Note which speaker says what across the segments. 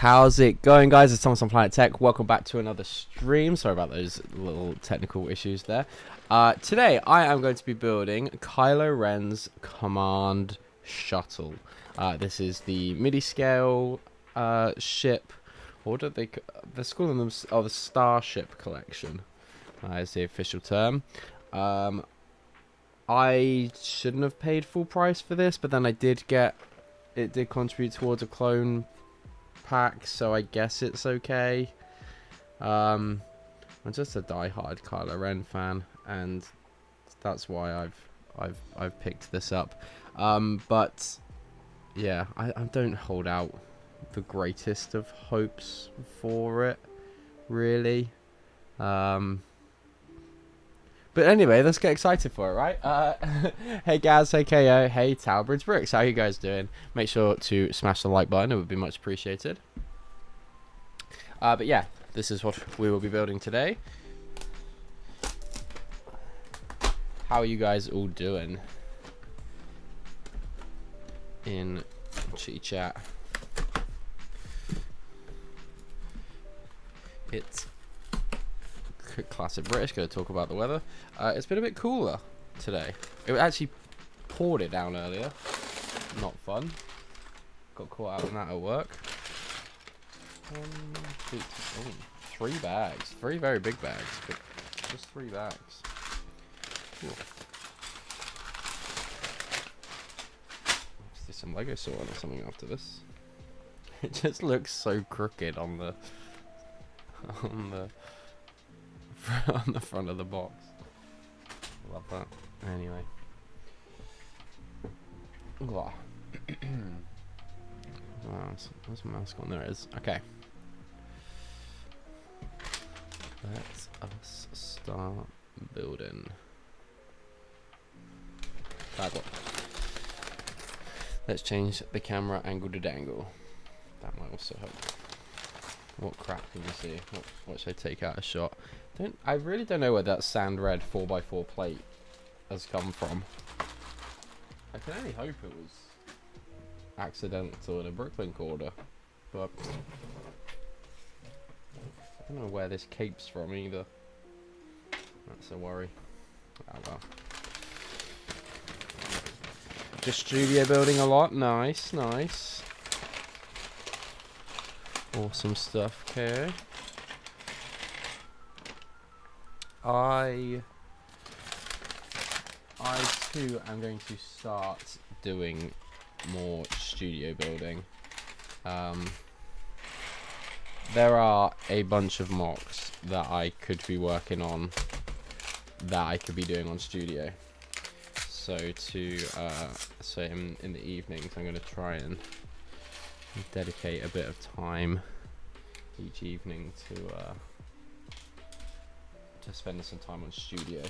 Speaker 1: How's it going, guys? It's Thomas on Planet Tech. Welcome back to another stream. Sorry about those little technical issues there. Today, I am going to be building Kylo Ren's command shuttle. This is the midi-scale ship. What do they? They're calling them the Starship Collection. Is the official term. I shouldn't have paid full price for this, but then I did get. It did contribute towards a clone pack, so I guess it's okay. I'm just a die-hard Kylo Ren fan, and that's why I've picked this up. But yeah, I don't hold out the greatest of hopes for it, really. But anyway, let's get excited for it, right? Hey Gaz, hey KO, hey Talbridge Bricks, how you guys doing? Make sure to smash the like button, it would be much appreciated. But yeah, this is what we will be building today. How are you guys all doing in chitty chat? It's classic British. Going to talk about the weather. It's been a bit cooler today. It actually poured it down earlier. Not fun. Got caught out in that at work. 3 bags. 3 very big bags, but just 3 bags. Cool. Let's do some Lego sorting or something after this. It just looks so crooked on the on the front of the box. Love that. Anyway. Wow. Where's my mouse gone? There it is. Okay. Let's us start building. Bad one. Let's change the camera angle to dangle. That might also help. What crap can you see? What should I take out a shot? I really don't know where that sand red 4x4 plate has come from. I can only hope it was accidental in a Brooklyn order, but I don't know where this cape's from either. That's a worry. Oh well. Just studio building a lot. Nice, nice. Awesome stuff, okay. I too am going to start doing more studio building. There are a bunch of mocks that I could be working on that I could be doing on studio. So in the evenings I'm going to try and dedicate a bit of time each evening to spending some time on studio,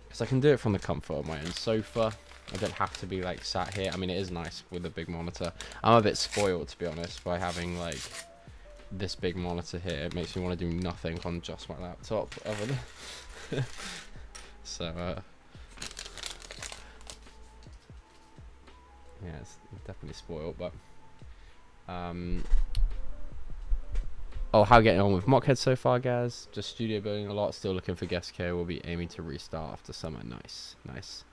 Speaker 1: because I can do it from the comfort of my own sofa. I don't have to be like sat here. I mean, it is nice with a big monitor. I'm a bit spoiled, to be honest, by having like this big monitor here. It makes me want to do nothing on just my laptop other than so yeah, it's definitely spoiled. But oh, how getting on with Mockhead so far, guys? Just studio building a lot. Still looking for guest care. We'll be aiming to restart after summer. Nice, nice.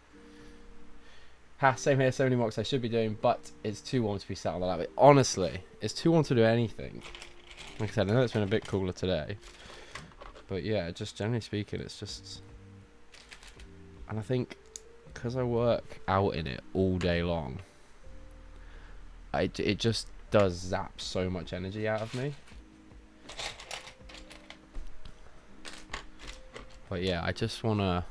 Speaker 1: Ha, same here. So many mocks I should be doing, but it's too warm to be sat on the lap. Honestly, it's too warm to do anything. Like I said, I know it's been a bit cooler today, but yeah, just generally speaking, it's just. And I think because I work out in it all day long, it just does zap so much energy out of me. But yeah, I just wanna,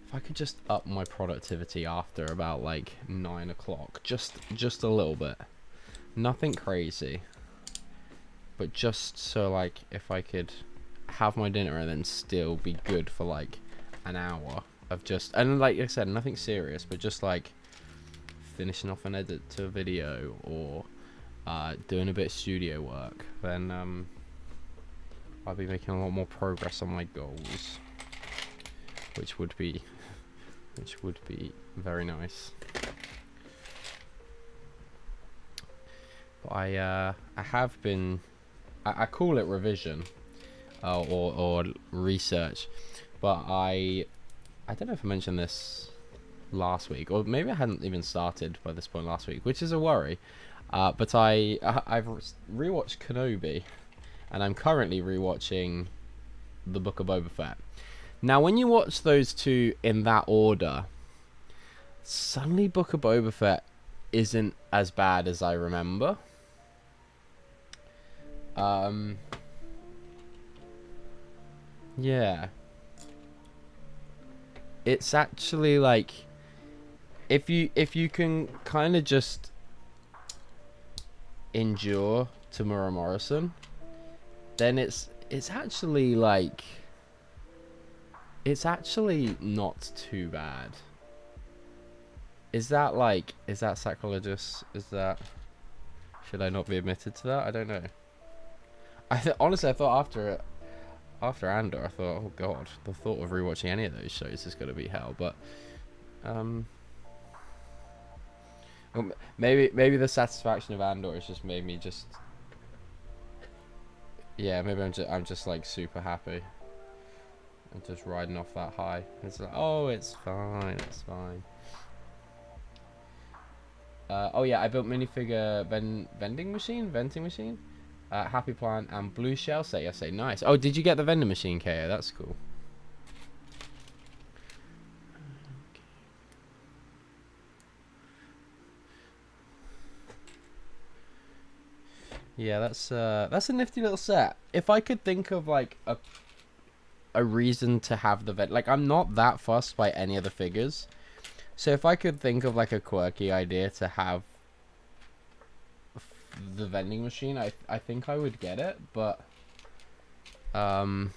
Speaker 1: if I could just up my productivity after about like 9 o'clock, just a little bit, nothing crazy, but just so like if I could have my dinner and then still be good for like an hour of just, and like I said, nothing serious, but just like finishing off an edit to a video or doing a bit of studio work, then I'll be making a lot more progress on my goals. Which would be very nice. But I have been, I call it revision, or research, but I don't know if I mentioned this last week, or maybe I hadn't even started by this point last week, which is a worry. But I've rewatched Kenobi, and I'm currently rewatching the Book of Boba Fett. Now, when you watch those two in that order, suddenly Book of Boba Fett isn't as bad as I remember. Yeah. It's actually like, if you can kind of just endure Tamura Morrison, then it's actually like, it's actually not too bad. Is that sacrilegious? Is that, should I not be admitted to that? I don't know. Honestly, I thought after Andor, I thought, oh god, the thought of rewatching any of those shows is gonna be hell. But well, maybe the satisfaction of Andor has just made me just, yeah, maybe I'm just like super happy and just riding off that high. It's like, oh, it's fine, it's fine. Oh yeah, I built minifigure venting machine. Happy Plant and Blue Shell say yes, say nice. Oh, did you get the vending machine, KO? That's cool. Yeah, that's a nifty little set. If I could think of like a reason to have the like, I'm not that fussed by any of the figures. So if I could think of like a quirky idea to have the vending machine, I think I would get it, but and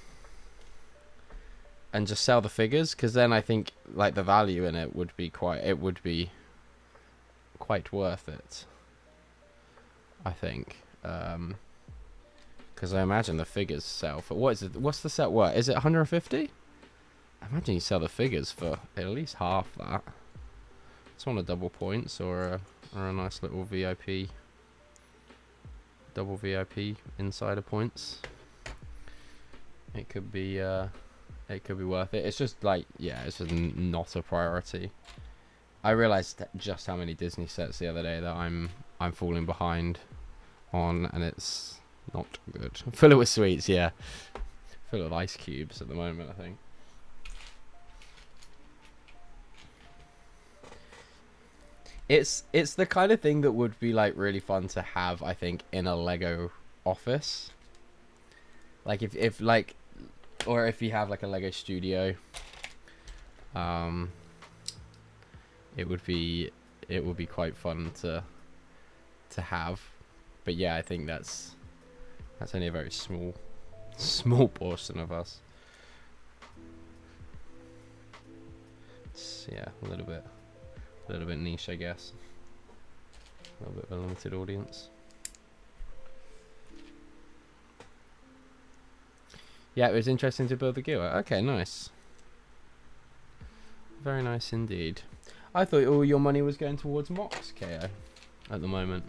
Speaker 1: just sell the figures, because then I think like the value in it would be quite worth it, I think, because I imagine the figures sell for, what is it, what's the set worth? Is it 150? I imagine you sell the figures for at least half that. It's one of double points, or a nice little VIP, double VIP insider points. It could be worth it. It's just like, yeah, it's just not a priority. I realized just how many Disney sets the other day that I'm falling behind on, and it's not good. Fill it with sweets, yeah. Fill it with ice cubes at the moment, I think. It's the kind of thing that would be like really fun to have, I think, in a Lego office. Like if like, or if you have like a Lego studio, it would be quite fun to have. But yeah, I think that's only a very small portion of us. It's, yeah, a little bit niche, I guess. A little bit of a limited audience. Yeah, it was interesting to build the gear. Okay, nice. Very nice indeed. I thought all your money was going towards Mox, KO, at the moment.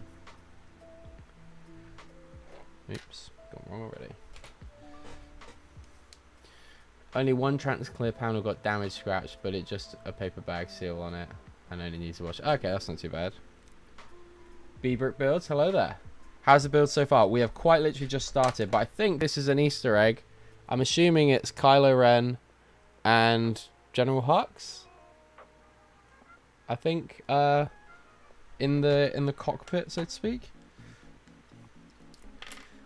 Speaker 1: Oops, gone wrong already. Only one Transclear panel got damage scratched, but it's just a paper bag seal on it, and only needs to wash. Okay, that's not too bad. B-Brick Builds, hello there. How's the build so far? We have quite literally just started, but I think this is an Easter egg. I'm assuming it's Kylo Ren and General Hux. I think in the cockpit, so to speak.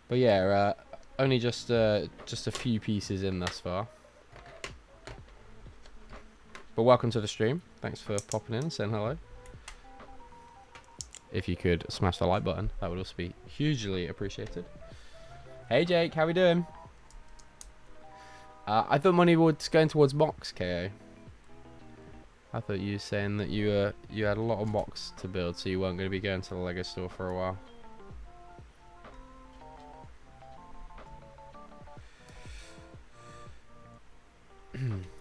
Speaker 1: But yeah, only just a few pieces in thus far. But welcome to the stream. Thanks for popping in and saying hello. If you could smash the like button, that would also be hugely appreciated. Hey Jake, how we doing? I thought money was going towards Mox, KO. I thought you were saying that you had a lot of Mox to build, so you weren't going to be going to the Lego store for a while.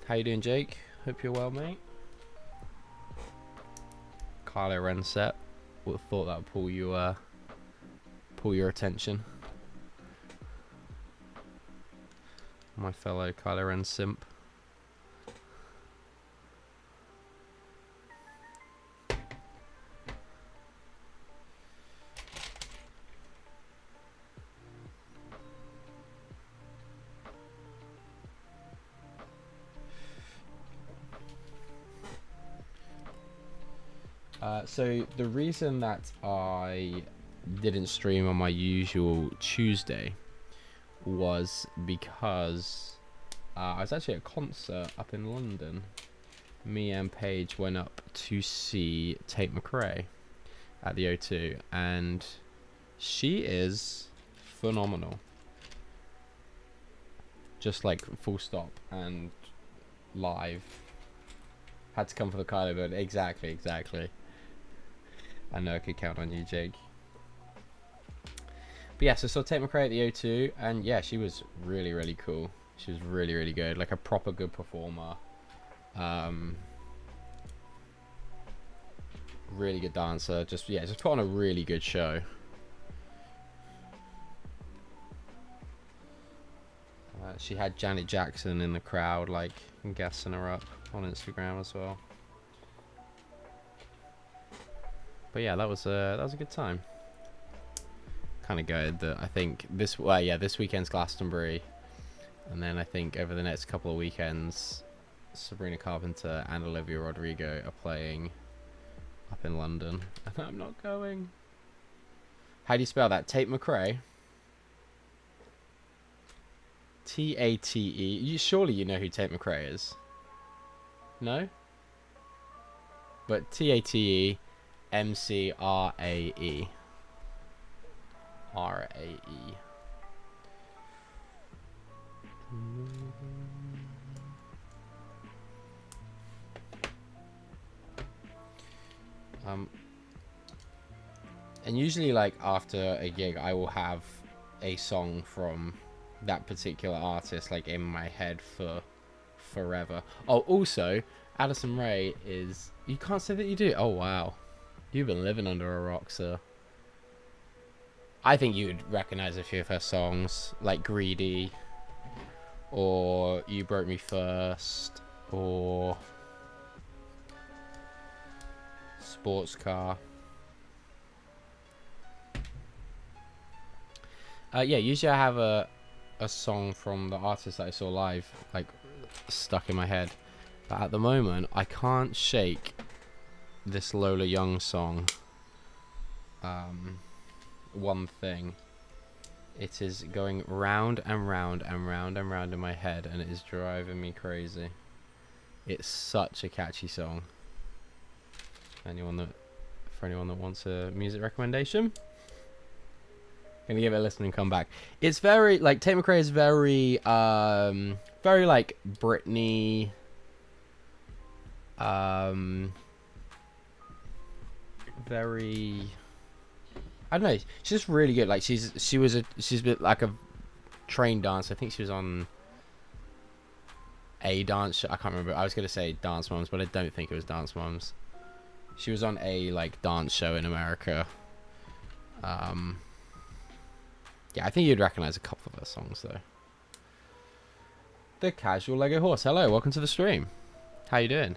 Speaker 1: How you doing, Jake? Hope you're well, mate. Kylo Ren set. Would have thought that would pull you pull your attention. My fellow Kylo Ren simp. So the reason that I didn't stream on my usual Tuesday was because I was actually at a concert up in London. Me and Paige went up to see Tate McRae at the O2, and she is phenomenal. Just like full stop, and live. Had to come for the Kylo, but exactly. I know I could count on you, Jake. But yeah, so I saw Tate McRae at the O2, and yeah, she was really cool. She was really good, like a proper good performer. Really good dancer. Just put on a really good show. She had Janet Jackson in the crowd, like gassing her up on Instagram as well. But yeah, that was a good time. Kind of good that I think this weekend's Glastonbury, and then I think over the next couple of weekends, Sabrina Carpenter and Olivia Rodrigo are playing up in London, and I'm not going. How do you spell that? Tate McRae. T-A-T-E. Surely you know who Tate McRae is. No? But T-A-T-E M-C-R-A-E. R-A-E. And usually, like, after a gig, I will have a song from that particular artist, like, in my head for forever. Oh, also, Addison Rae is... You can't say that you do? Oh, wow. You've been living under a rock, sir. I think you would recognize a few of her songs, like Greedy, or You Broke Me First, or Sports Car. Yeah, usually I have a song from the artist that I saw live, like, stuck in my head. But at the moment, I can't shake this Lola Young song. One Thing. It is going round and round and round and round in my head, and it is driving me crazy. It's such a catchy song. For anyone that wants a music recommendation, gonna give it a listen and come back. It's very, like, Tate McRae is very like Britney, very, I don't know. She's just really good. Like, she's a bit like a trained dancer. I think she was on a dance show. I can't remember. I was gonna say Dance Moms, but I don't think it was Dance Moms. She was on a, like, dance show in America. Yeah, I think you'd recognize a couple of her songs though. The Casual Lego Horse. Hello, welcome to the stream. How you doing?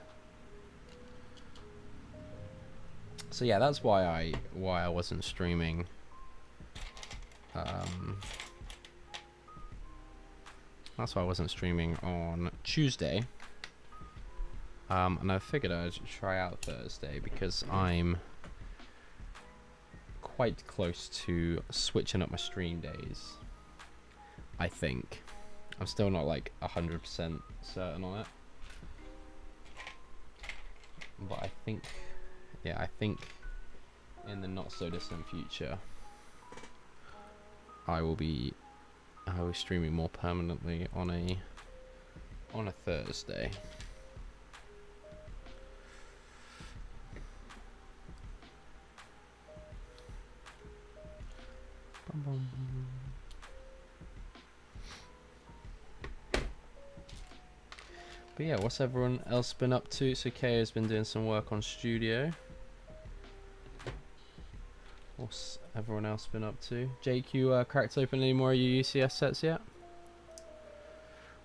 Speaker 1: So yeah, that's why I wasn't streaming. That's why I wasn't streaming on Tuesday. And I figured I'd try out Thursday because I'm quite close to switching up my stream days. I think. I'm still not like 100% certain on it. But I think, yeah, I think in the not so distant future, I will be streaming more permanently on a Thursday. But yeah, what's everyone else been up to? So Kao's been doing some work on studio. What's everyone else been up to? Jake, you cracked open any more of your UCS sets yet?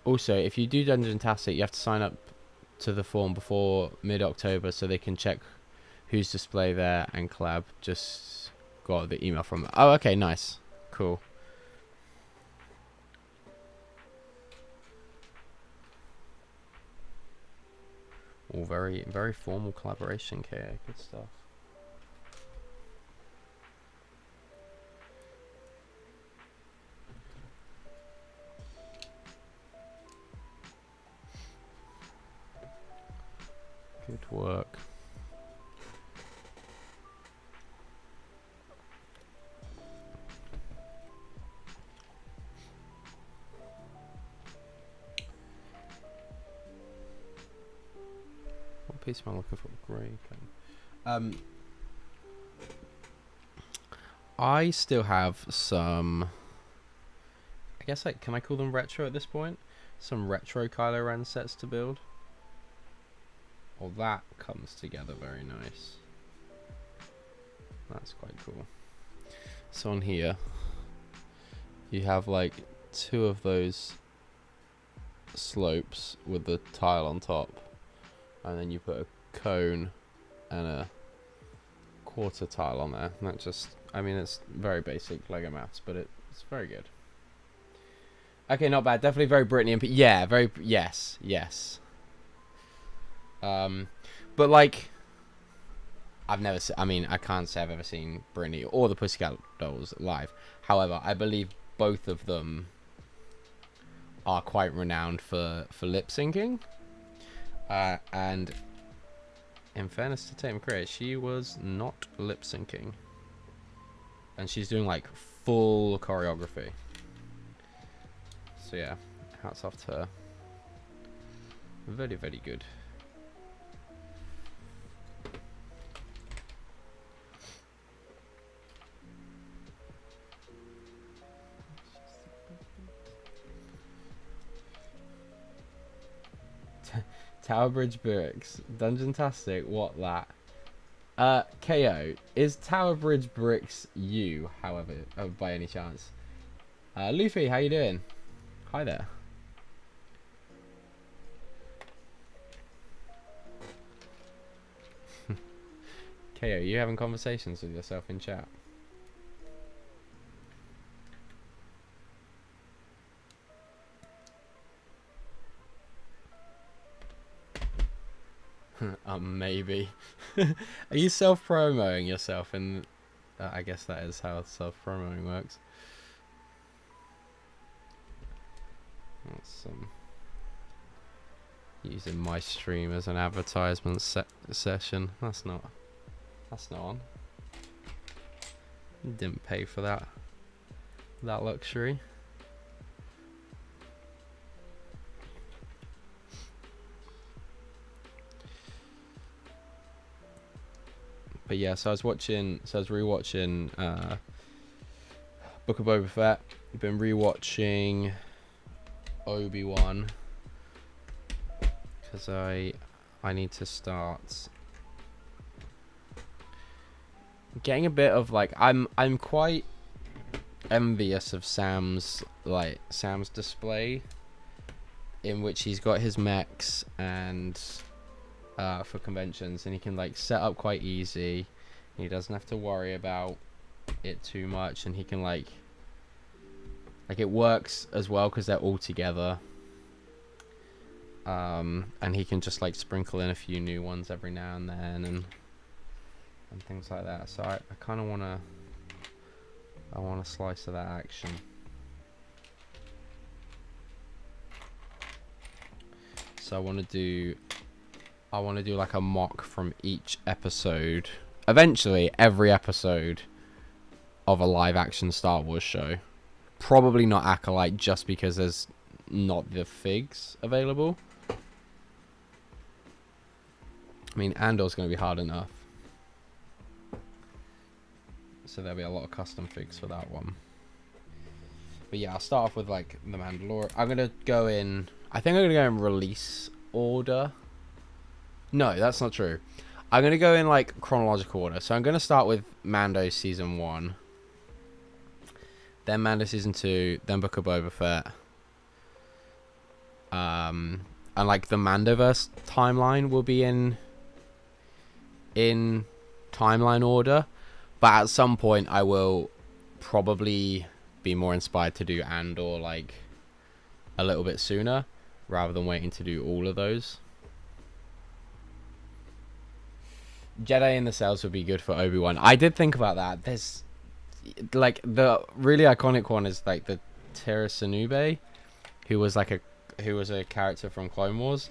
Speaker 1: Also, if you do Dungeon-tastic, you have to sign up to the form before mid-October so they can check who's display there and collab. Just got the email from... Oh, okay, nice. Cool. All very, very formal collaboration, KA. Good stuff. Good work. What piece am I looking for? Grey. I still have some... I guess, like, can I call them retro at this point? Some retro Kylo Ren sets to build. Well, that comes together very nice. That's quite cool. So on here, you have like 2 of those slopes with the tile on top, and then you put a cone and a quarter tile on there. And that just, I mean, it's very basic Lego maths, but it's very good. Okay, not bad. Definitely very Britney and yeah, very yes. But like, I've never I mean, I can't say I've ever seen Britney or the Pussycat Dolls live. However, I believe both of them are quite renowned for lip syncing. And in fairness to Tatum Craig, she was not lip syncing, and she's doing like full choreography. So yeah, hats off to her. Very, very good. Tower Bridge Bricks. Dungeon-tastic, what that? KO, is Tower Bridge Bricks you, however, by any chance? Luffy, how you doing? Hi there. KO, you having conversations with yourself in chat? Maybe. Are you self-promoting yourself? And I guess that is how self-promoting works. That's using my stream as an advertisement session. That's not on. Didn't pay for that luxury. But yeah, so I was rewatching Book of Boba Fett. I've been rewatching Obi-Wan because I need to start getting a bit of like I'm quite envious of Sam's display, in which he's got his mechs and for conventions, and he can like set up quite easy. He doesn't have to worry about it too much, and he can like it works as well because they're all together. And he can just like sprinkle in a few new ones every now and then, and things like that. So I kind of want a slice of that action. So I want to do like a mock from each episode. Eventually, every episode of a live action Star Wars show. Probably not Acolyte, just because there's not the figs available. I mean, Andor's going to be hard enough. So there'll be a lot of custom figs for that one. But yeah, I'll start off with like the Mandalorian. I'm going to go in... I think I'm going to go in release order. No, that's not true. I'm going to go in, like, chronological order. So I'm going to start with Mando Season 1. Then Mando Season 2. Then Book of Boba Fett. And, like, the Mandoverse timeline will be in timeline order. But at some point, I will probably be more inspired to do Andor, like, a little bit sooner, rather than waiting to do all of those. Jedi in the Cells would be good for Obi-Wan. I did think about that. There's, like, the really iconic one is, like, the Tera Sinube, who was a character from Clone Wars.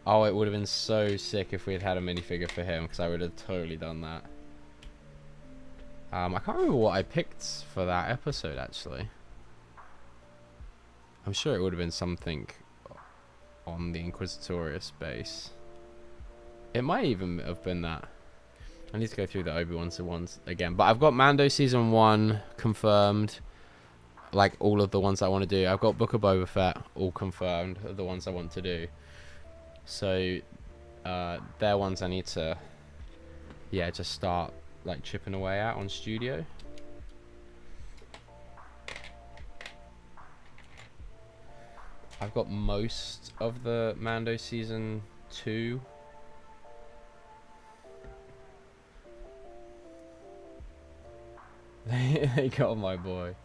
Speaker 1: Oh, it would have been so sick if we had had a minifigure for him, because I would have totally done that. I can't remember what I picked for that episode, actually. I'm sure it would have been something on the Inquisitorius base. It might even have been that. I need to go through the Obi-Wan ones again. But I've got Mando Season 1 confirmed. Like, all of the ones I want to do. I've got Book of Boba Fett all confirmed. The ones I want to do. So, they're ones I need to, yeah, just start, like, chipping away at on studio. I've got most of the Mando Season 2. They got my boy.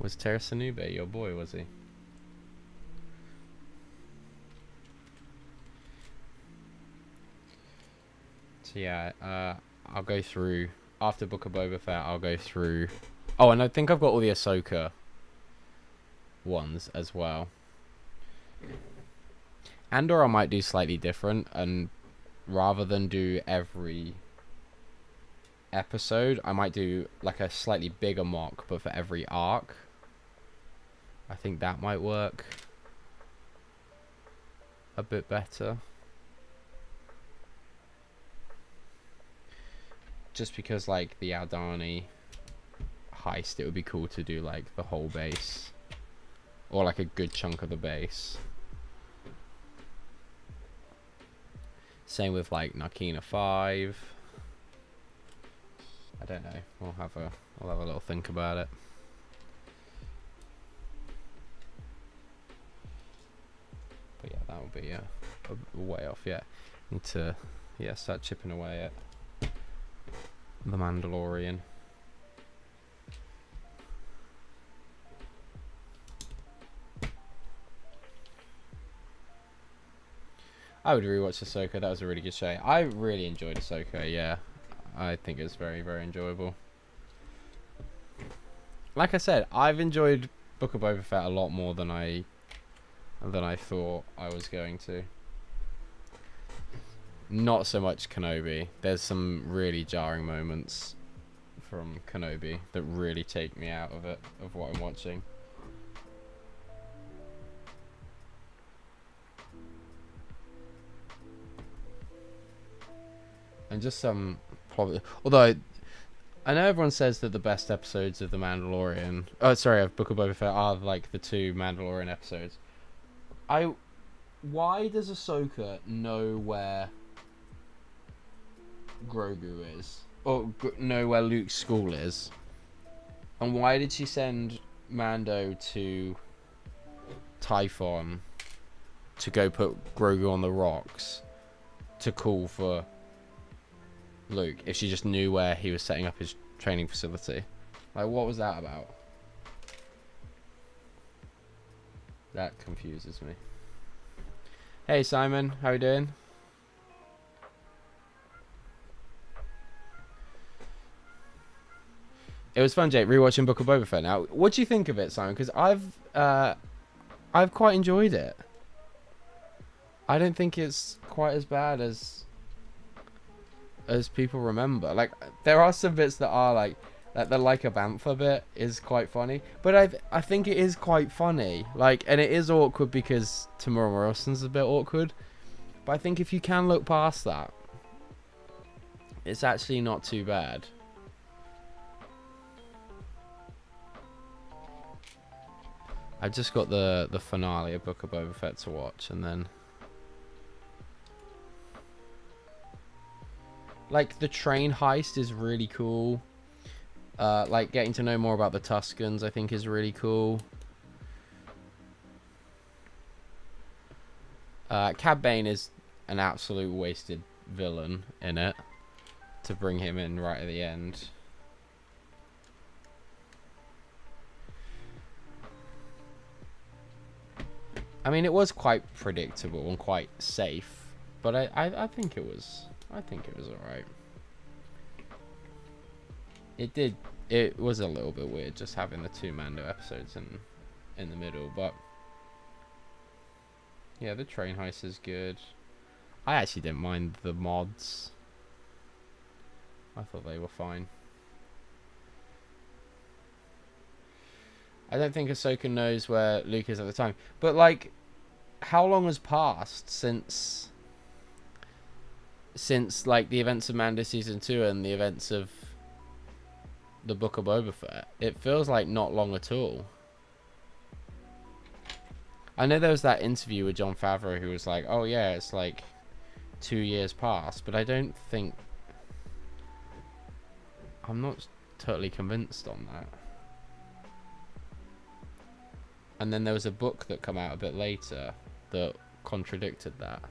Speaker 1: Was Tera Sinube your boy, was he? So yeah, I'll go through after Book of Boba Fett. I'll go through. Oh, and I think I've got all the Ahsoka ones as well. Andor I might do slightly different, and rather than do every episode, I might do like a slightly bigger mock, but for every arc. I think that might work a bit better. Just because, like, the Aldani heist, it would be cool to do, like, the whole base. Or, like, a good chunk of the base. Same with, like, Narkina 5. I don't know. We'll have a little think about it. But yeah, that will be a way off. Yeah, need to start chipping away at The Mandalorian. I would rewatch Ahsoka. That was a really good show. I really enjoyed Ahsoka. Yeah, I think it's very, very enjoyable. Like I said, I've enjoyed Book of Boba Fett a lot more than I thought I was going to. Not so much Kenobi. There's some really jarring moments from Kenobi that really take me out of it, of what I'm watching. And just some probably, although I know everyone says that the best episodes of The Mandalorian, of Book of Boba Fett are like the 2 Mandalorian episodes. Why does Ahsoka know where Grogu is, or know where Luke's school is, and why did she send Mando to Typhon to go put Grogu on the rocks to call for Luke if she just knew where he was setting up his training facility? Like, what was that about? That confuses me. Hey Simon, how you doing? It was fun, Jake, rewatching Book of Boba Fett. Now, what do you think of it, Simon? Because I've quite enjoyed it. I don't think it's quite as bad as people remember. Like, there are some bits that are like the Like a Bantha bit is quite funny, but I think it is quite funny. Like, and it is awkward because Tamora Morrison's a bit awkward, but I think if you can look past that, it's actually not too bad. I've just got the finale of Book of Boba Fett to watch, and then like the train heist is really cool. Like getting to know more about the Tuscans, I think, is really cool. Cad Bane is an absolute wasted villain in it to bring him in right at the end. I mean, it was quite predictable and quite safe, but I think it was alright. It was a little bit weird just having the 2 Mando episodes in the middle, but yeah, the train heist is good. I actually didn't mind the mods. I thought they were fine. I don't think Ahsoka knows where Luke is at the time. But, like, how long has passed since like, the events of Mando Season 2 and the events of the Book of Boba Fett? It feels like not long at all. I know there was that interview with Jon Favreau who was like, oh yeah, it's like 2 years past, but I don't think... I'm not totally convinced on that. And then there was a book that came out a bit later that contradicted that.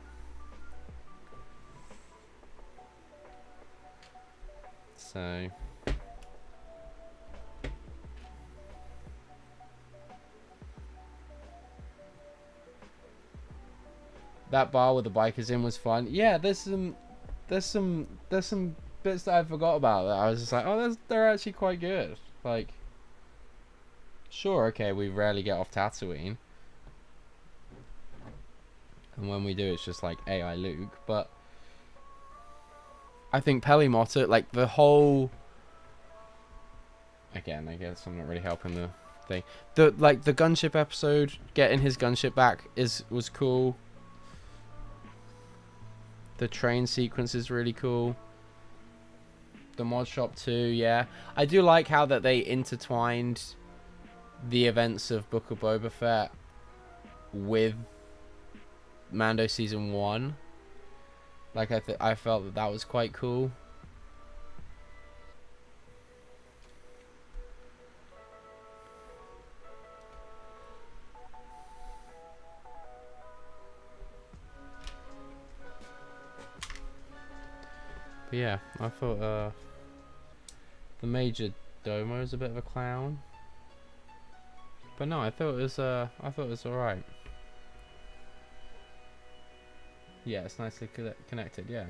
Speaker 1: So... that bar with the bikers in was fun. Yeah, there's some bits that I forgot about that I was just like, oh, they're actually quite good. Like, sure, okay, we rarely get off Tatooine, and when we do, it's just like AI Luke. But I think Peli Motto, like the whole. Again, I guess I'm not really helping the thing. The gunship episode, getting his gunship back was cool. The train sequence is really cool. The mod shop too, yeah. I do like how that they intertwined the events of Book of Boba Fett with Mando Season 1. Like, I felt that was quite cool. But yeah, I thought the Major Domo is a bit of a clown. But no, I thought it was alright. Yeah, it's nicely connected, yeah.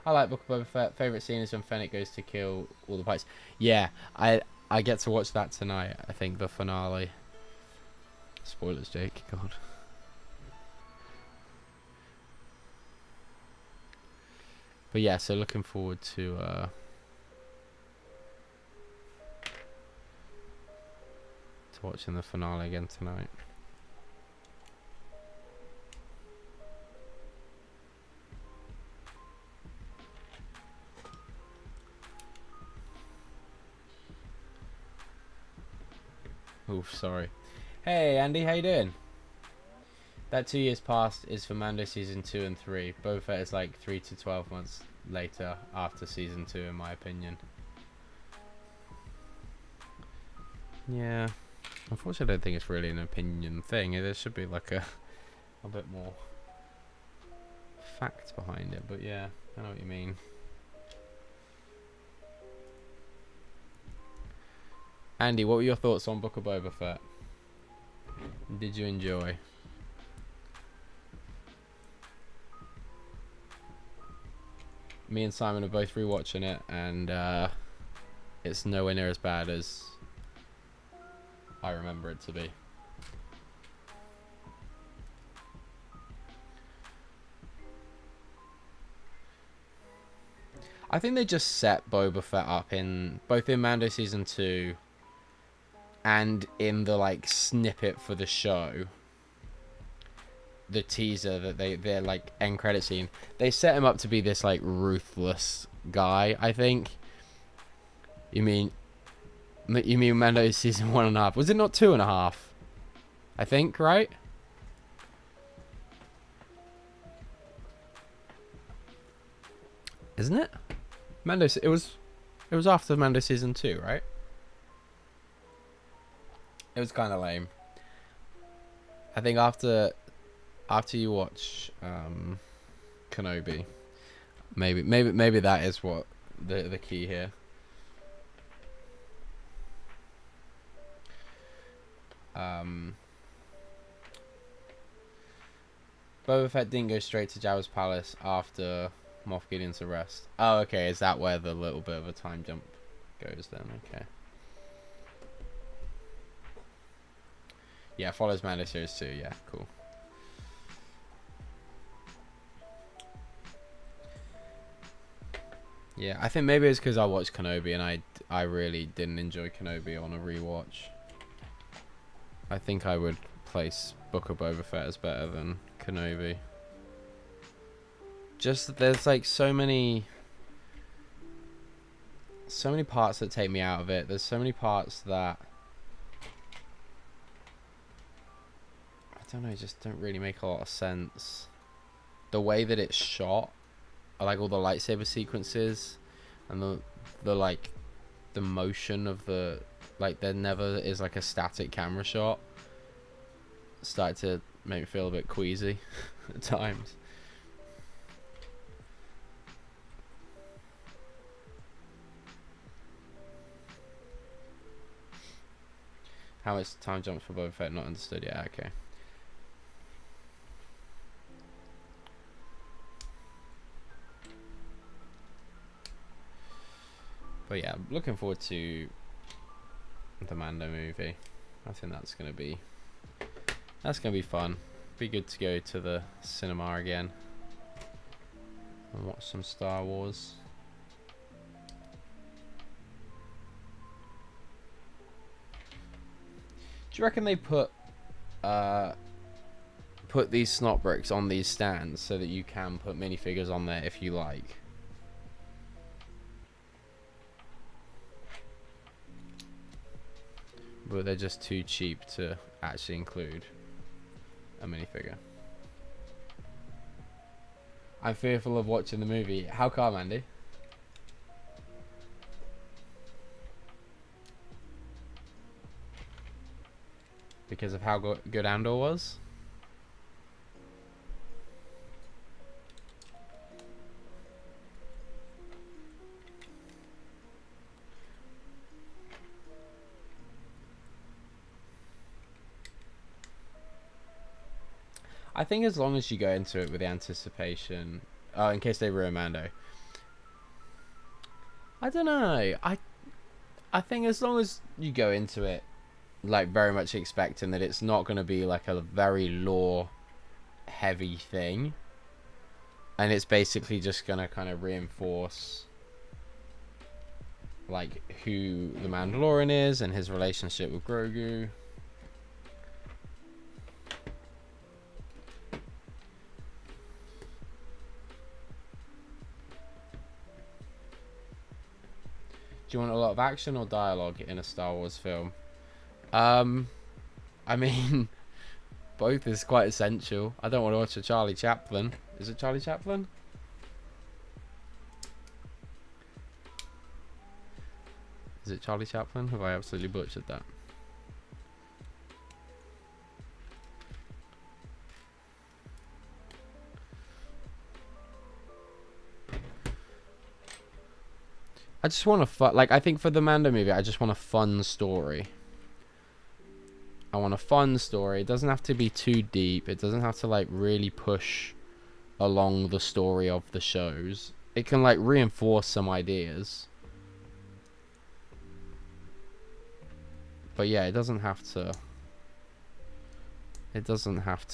Speaker 1: I like Book of Boba Fett. Favourite scene is when Fennec goes to kill all the Pikes. Yeah, I get to watch that tonight, I think, the finale. Spoilers, Jake, God. But yeah, so looking forward to watching the finale again tonight. Oof, sorry. Hey Andy, how you doing? That 2 years past is for Mando Season 2 and 3. Boba Fett is like 3 to 12 months later after Season 2, in my opinion. Yeah. Unfortunately, I don't think it's really an opinion thing. There should be like a bit more facts behind it. But yeah, I know what you mean. Andy, what were your thoughts on Book of Boba Fett? Did you enjoy? Me and Simon are both rewatching it, and it's nowhere near as bad as I remember it to be. I think they just set Boba Fett up in both in Mando Season 2 and in the like snippet for the show, the teaser that they're like end credit scene. They set him up to be this like ruthless guy. I think. You mean Mando Season 1.5? Was it not 2.5? I think, right? Isn't it? Mando, it was after Mando season 2, right? It was kind of lame. I think after you watch Kenobi, maybe that is what the key here. Boba Fett didn't go straight to Jabba's palace after Moff Gideon's arrest. Oh, okay. Is that where the little bit of a time jump goes then? Okay. Yeah, follows Mando series 2. Yeah, cool. Yeah, I think maybe it's because I watched Kenobi and I really didn't enjoy Kenobi on a rewatch. I think I would place Book of Boba Fett as better than Kenobi. Just there's like so many parts that take me out of it. There's so many parts that I don't know, just don't really make a lot of sense. The way that it's shot, I like all the lightsaber sequences and the like the motion of the, like, there never is like a static camera shot. Started to make me feel a bit queasy at times. How much time jumps for Boba Fett not understood yet? Yeah, okay. But yeah, looking forward to the Mando movie. I think that's gonna be fun. Be good to go to the cinema again and watch some Star Wars. Do you reckon they put these snot bricks on these stands so that you can put minifigures on there if you like? But they're just too cheap to actually include a minifigure. I'm fearful of watching the movie. How come, Andy? Because of how good Andor was? I think as long as you go into it with the anticipation, in case they ruin Mando. I don't know. I think as long as you go into it like very much expecting that it's not going to be like a very lore heavy thing, and it's basically just going to kind of reinforce like who the Mandalorian is and his relationship with Grogu. Do you want a lot of action or dialogue in a Star Wars film? I mean, both is quite essential. I don't want to watch a Charlie Chaplin. Is it Charlie Chaplin? Is it Charlie Chaplin? Have I absolutely butchered that? I just want a fun, like, I think for the Mando movie, I just want a fun story. I want a fun story. It doesn't have to be too deep. It doesn't have to, like, really push along the story of the shows. It can, like, reinforce some ideas. But yeah, it doesn't have to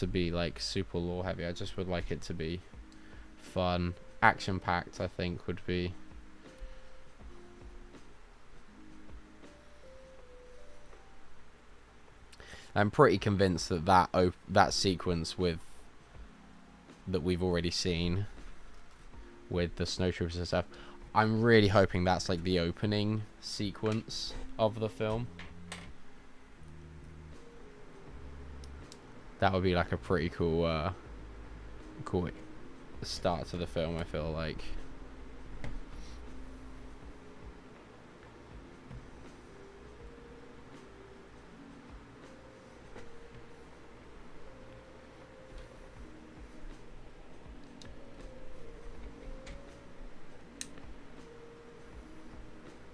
Speaker 1: be, like, super lore heavy. I just would like it to be fun. Action-packed, I think, would be... I'm pretty convinced that that sequence that we've already seen with the snowtroopers and stuff, I'm really hoping that's like the opening sequence of the film. That would be like a pretty cool, cool start to the film, I feel like.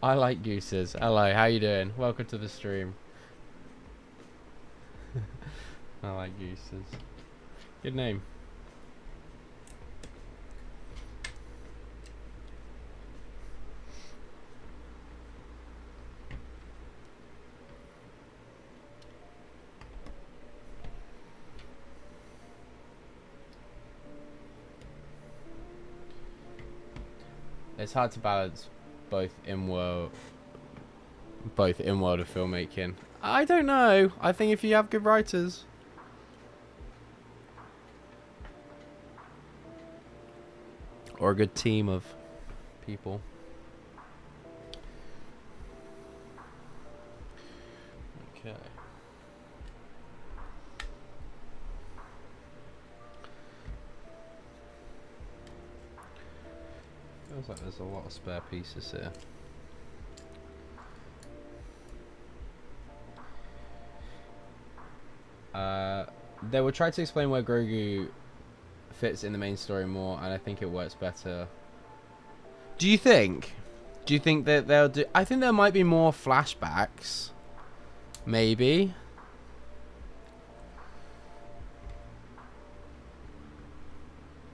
Speaker 1: I like gooses. Hello, how you doing? Welcome to the stream. I like gooses. Good name. It's hard to balance both in-world of filmmaking. I don't know. I think if you have good writers. Or a good team of people. Okay. Feels like there's a lot of spare pieces here. They will try to explain where Grogu fits in the main story more, and I think it works better. Do you think? Do you think that they'll do? I think there might be more flashbacks. Maybe.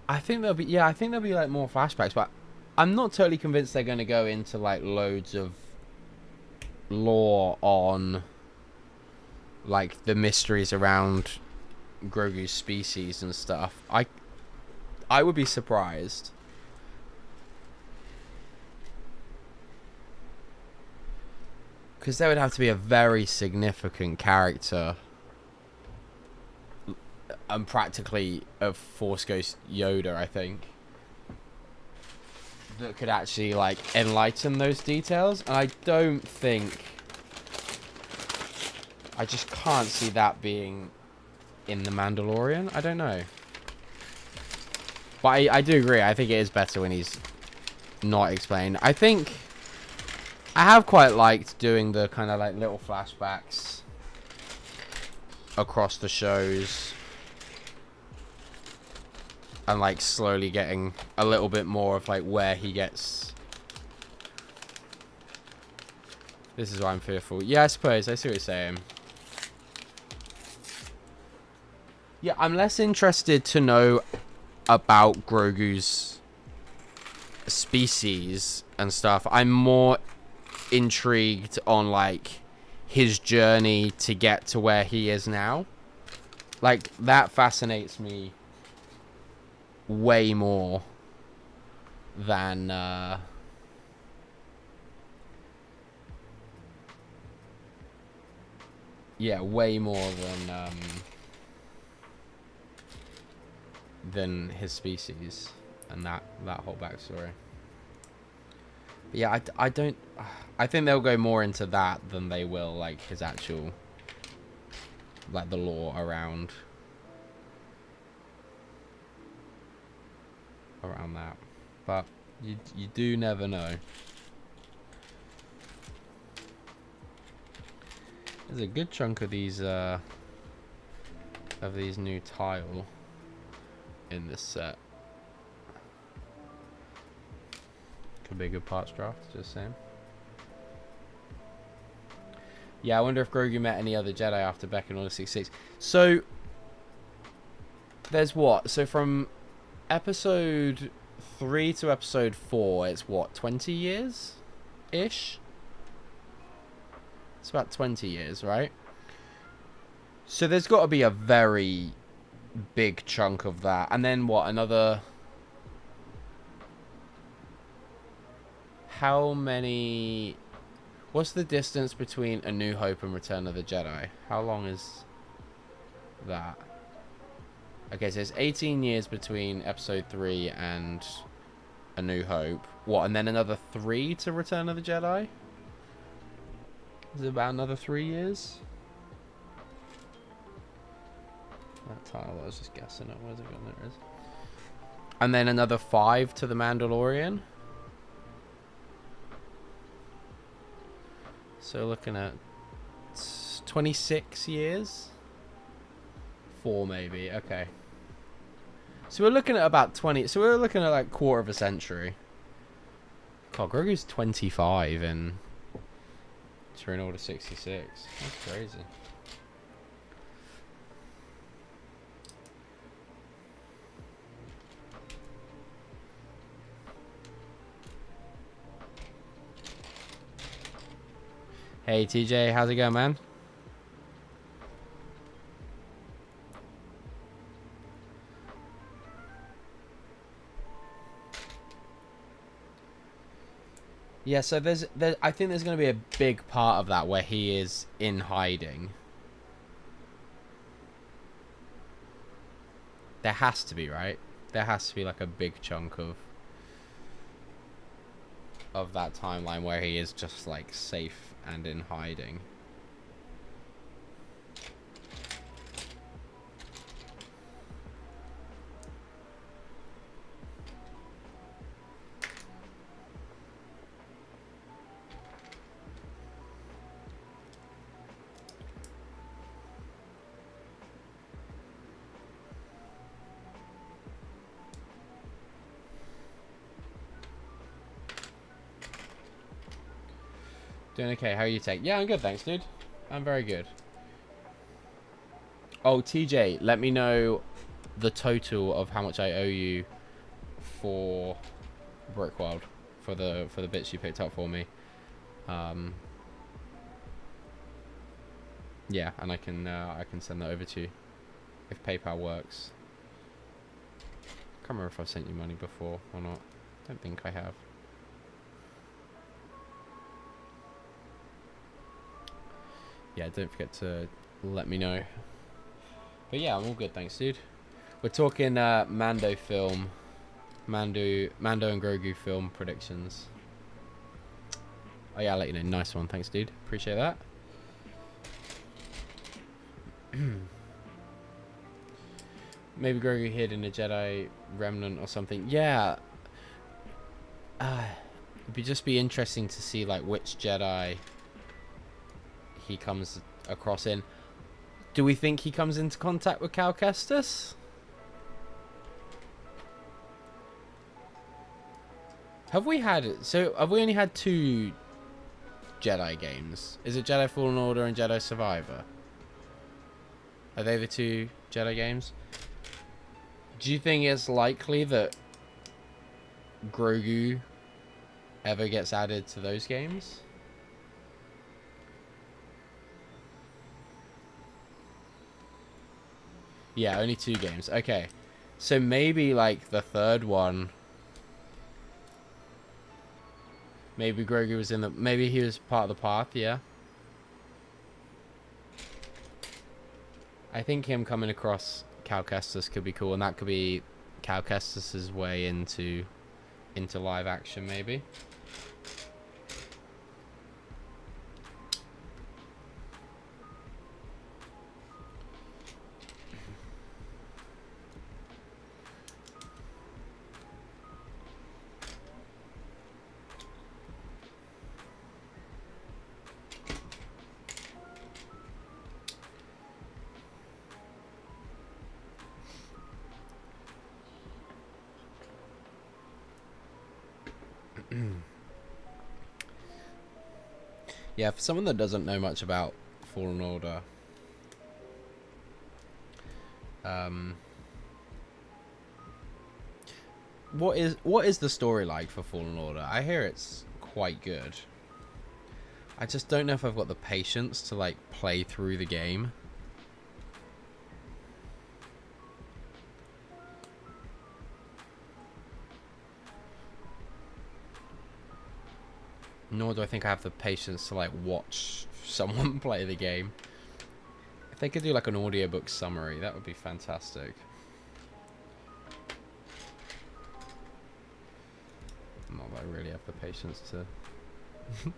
Speaker 1: I think there'll be, yeah, I think there'll be like more flashbacks, but I'm not totally convinced they're going to go into like loads of lore on like the mysteries around Grogu's species and stuff. I would be surprised. Because there would have to be a very significant character and practically a Force Ghost Yoda, I think, that could actually like enlighten those details. And I don't think, I just can't see that being in The Mandalorian. I don't know. But I do agree. I think it is better when he's not explained. I think I have quite liked doing the kind of like little flashbacks across the shows. And like slowly getting a little bit more of like where he gets. This is why I'm fearful. Yeah, I suppose. I see what you're saying. Yeah, I'm less interested to know about Grogu's species and stuff. I'm more intrigued on like his journey to get to where he is now. Like that fascinates me way more than yeah, way more than his species and that whole backstory. But yeah, I don't. I think they'll go more into that than they will like his actual, like the lore around that. But you do never know. There's a good chunk of these new tile in this set. Could be a good parts draft, just saying. Yeah, I wonder if Grogu met any other Jedi after Beck in Order 66. So there's what? So from episode 3 to episode 4, it's what, 20 years ish? It's about 20 years, right? So there's got to be a very big chunk of that. And then what, another... How many... What's the distance between A New Hope and Return of the Jedi? How long is that? Okay, so it's 18 years between episode 3 and A New Hope. What, and then another 3 to Return of the Jedi? Is it about another 3 years? that title. I was just guessing it. Where's it gone? There it is. And then another 5 to the Mandalorian. So looking at 26 years. 4 maybe. Okay. So we're looking at about 20. So we're looking at like quarter of a century. God, Grogu's 25 and Tyrion Order 66. That's crazy. Hey TJ, how's it going, man? Yeah, so I think there's going to be a big part of that where he is in hiding. There has to be, right? There has to be like a big chunk of that timeline where he is just like safe and in hiding. Doing okay. How are you, Tech? Yeah, I'm good, thanks, dude. I'm very good. Oh, TJ, let me know the total of how much I owe you for Brickworld for the bits you picked up for me. Yeah, and I can send that over to you if PayPal works. Can't remember if I've sent you money before or not. Don't think I have. Yeah, don't forget to let me know. But yeah, I'm all good, thanks, dude. We're talking Mando film, Mando and Grogu film predictions. Oh yeah, I'll let you know. Nice one, thanks, dude. Appreciate that. Maybe Grogu hid in a Jedi remnant or something. Yeah. It'd just be interesting to see like which Jedi he comes across in. Do we think he comes into contact with Cal Kestis? Have we only had 2 Jedi games? Is it Jedi Fallen Order and Jedi Survivor? Are they the 2 Jedi games? Do you think it's likely that Grogu ever gets added to those games? Yeah, only 2 games. Okay. So maybe like the 3rd one. Maybe Grogu was maybe he was part of the path, yeah. I think him coming across Cal Kestis could be cool, and that could be Cal Kestis' way into live action, maybe. Yeah, for someone that doesn't know much about Fallen Order, what is the story like for Fallen Order? I hear it's quite good. I just don't know if I've got the patience to like play through the game. Nor do I think I have the patience to like watch someone play the game. If they could do like an audiobook summary, that would be fantastic. Not that I really have the patience to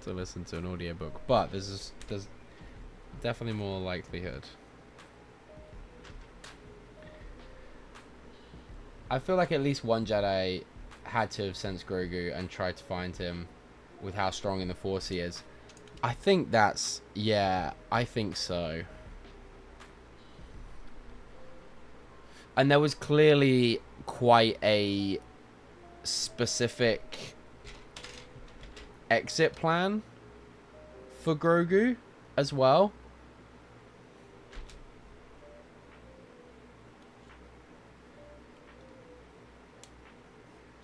Speaker 1: to listen to an audiobook, but there's definitely more likelihood. I feel like at least one Jedi had to have sensed Grogu and tried to find him with how strong in the Force he is. I think that's... Yeah, I think so. And there was clearly quite a specific exit plan for Grogu as well.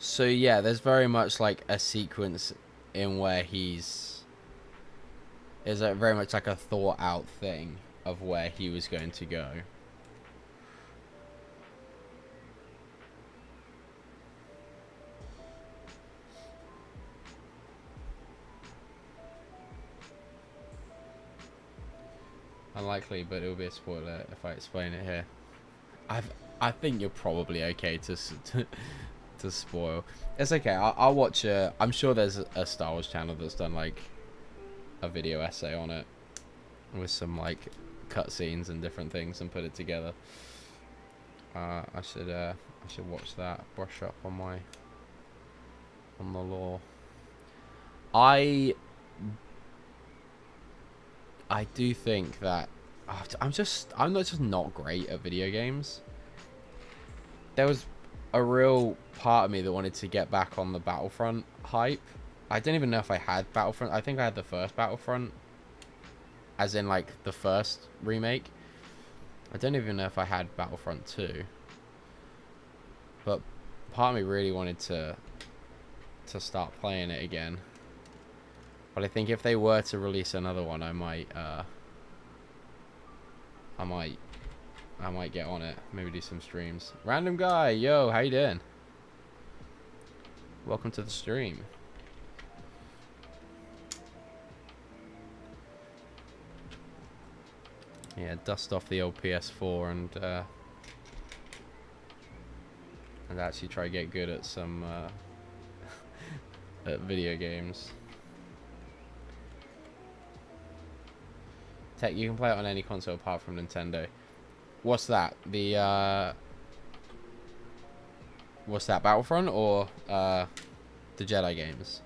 Speaker 1: So yeah, there's very much like a sequence in where is very much like a thought out thing of where he was going to go. Unlikely, but it'll be a spoiler if I explain it here. I think you're probably okay to spoil. It's okay. I'll watch it. I'm sure there's a Star Wars channel that's done like a video essay on it with some like cutscenes and different things and put it together. I should watch that. Brush up on the lore. I do think that I'm not great at video games. There was a real part of me that wanted to get back on the Battlefront hype. I don't even know if I had Battlefront. I think I had the first Battlefront, as in like the first remake. I don't even know if I had Battlefront 2. But part of me really wanted to start playing it again. But I think if they were to release another one, I might get on it. Maybe do some streams. Random guy, yo, how you doing? Welcome to the stream. Yeah, dust off the old PS4 and actually try to get good at some at video games. Tech, you can play it on any console apart from Nintendo. What's that? What's that? Battlefront or the Jedi games?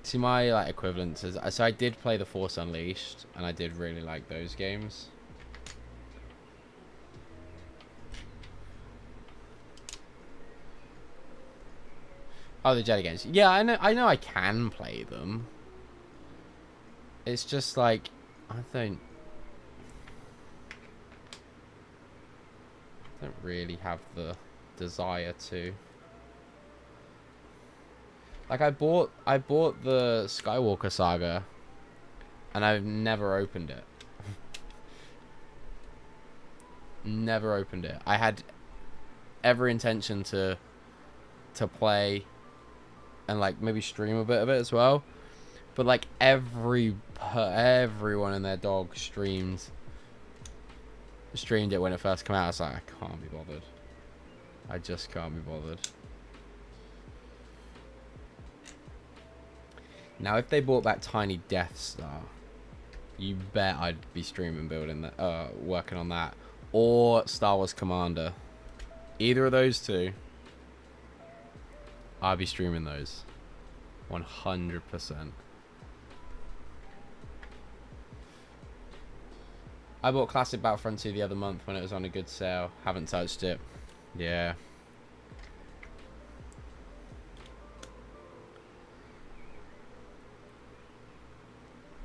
Speaker 1: See, my like equivalent is, so I did play The Force Unleashed, and I did really like those games. Oh, the Jedi games. Yeah, I know I can play them. It's just like I don't really have the desire to. Like I bought the Skywalker Saga and I've never opened it. Never opened it. I had every intention to play and like maybe stream a bit of it as well. But like everyone and their dog streamed it when it first came out. I was like, I can't be bothered. I just can't be bothered. Now, if they brought back Tiny Death Star, you bet I'd be streaming building that, working on that, or Star Wars Commander. Either of those two, I'd be streaming those, 100%. I bought Classic Battlefront 2 the other month when it was on a good sale. Haven't touched it. Yeah.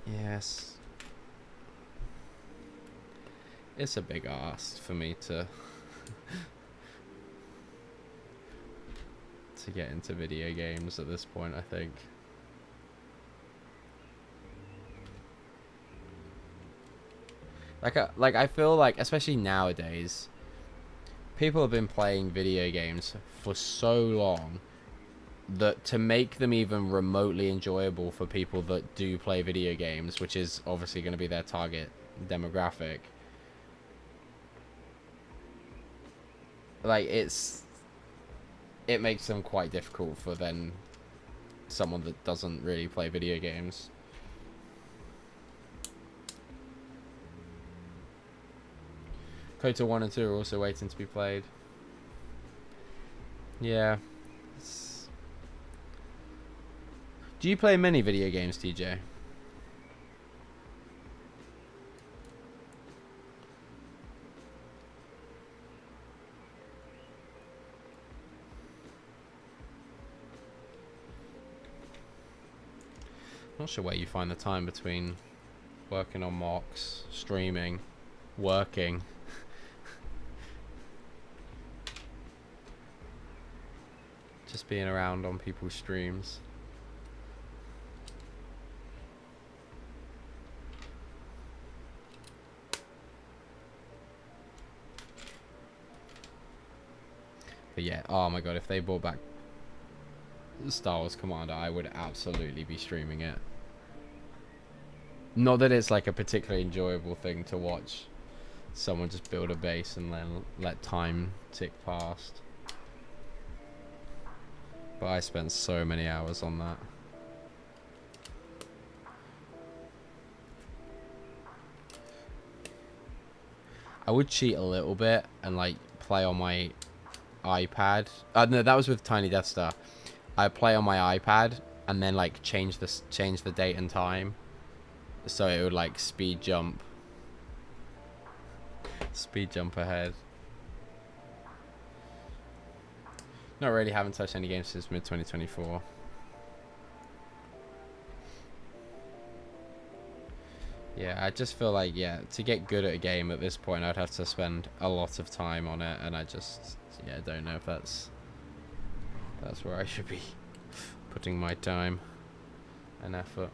Speaker 1: Yes. It's a big ask for me to get into video games at this point, I think. Like I feel like, especially nowadays, people have been playing video games for so long that to make them even remotely enjoyable for people that do play video games, which is obviously going to be their target demographic, like it makes them quite difficult for then someone that doesn't really play video games. Kotor 1 and 2 are also waiting to be played. Yeah. Do you play many video games, TJ? Not sure where you find the time between working on mocks, streaming, working. Just being around on people's streams. But yeah, oh my god, if they brought back Star Wars Commander, I would absolutely be streaming it. Not that it's like a particularly enjoyable thing to watch someone just build a base and then let time tick past. But I spent so many hours on that. I would cheat a little bit and like play on my iPad. No, that was with Tiny Death Star. I play on my iPad and then like change the date and time, so it would like speed jump ahead. Not really, haven't touched any games since mid 2024. Yeah, I just feel like, yeah, to get good at a game at this point, I'd have to spend a lot of time on it, and I just, yeah, don't know if that's where I should be putting my time and effort.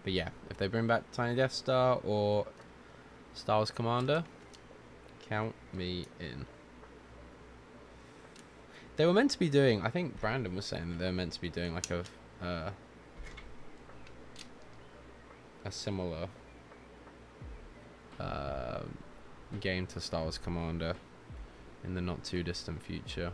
Speaker 1: But yeah, if they bring back Tiny Death Star or Star Wars Commander, count me in. They were meant to be doing, I think Brandon was saying that they were meant to be doing like a similar game to Star Wars Commander in the not too distant future.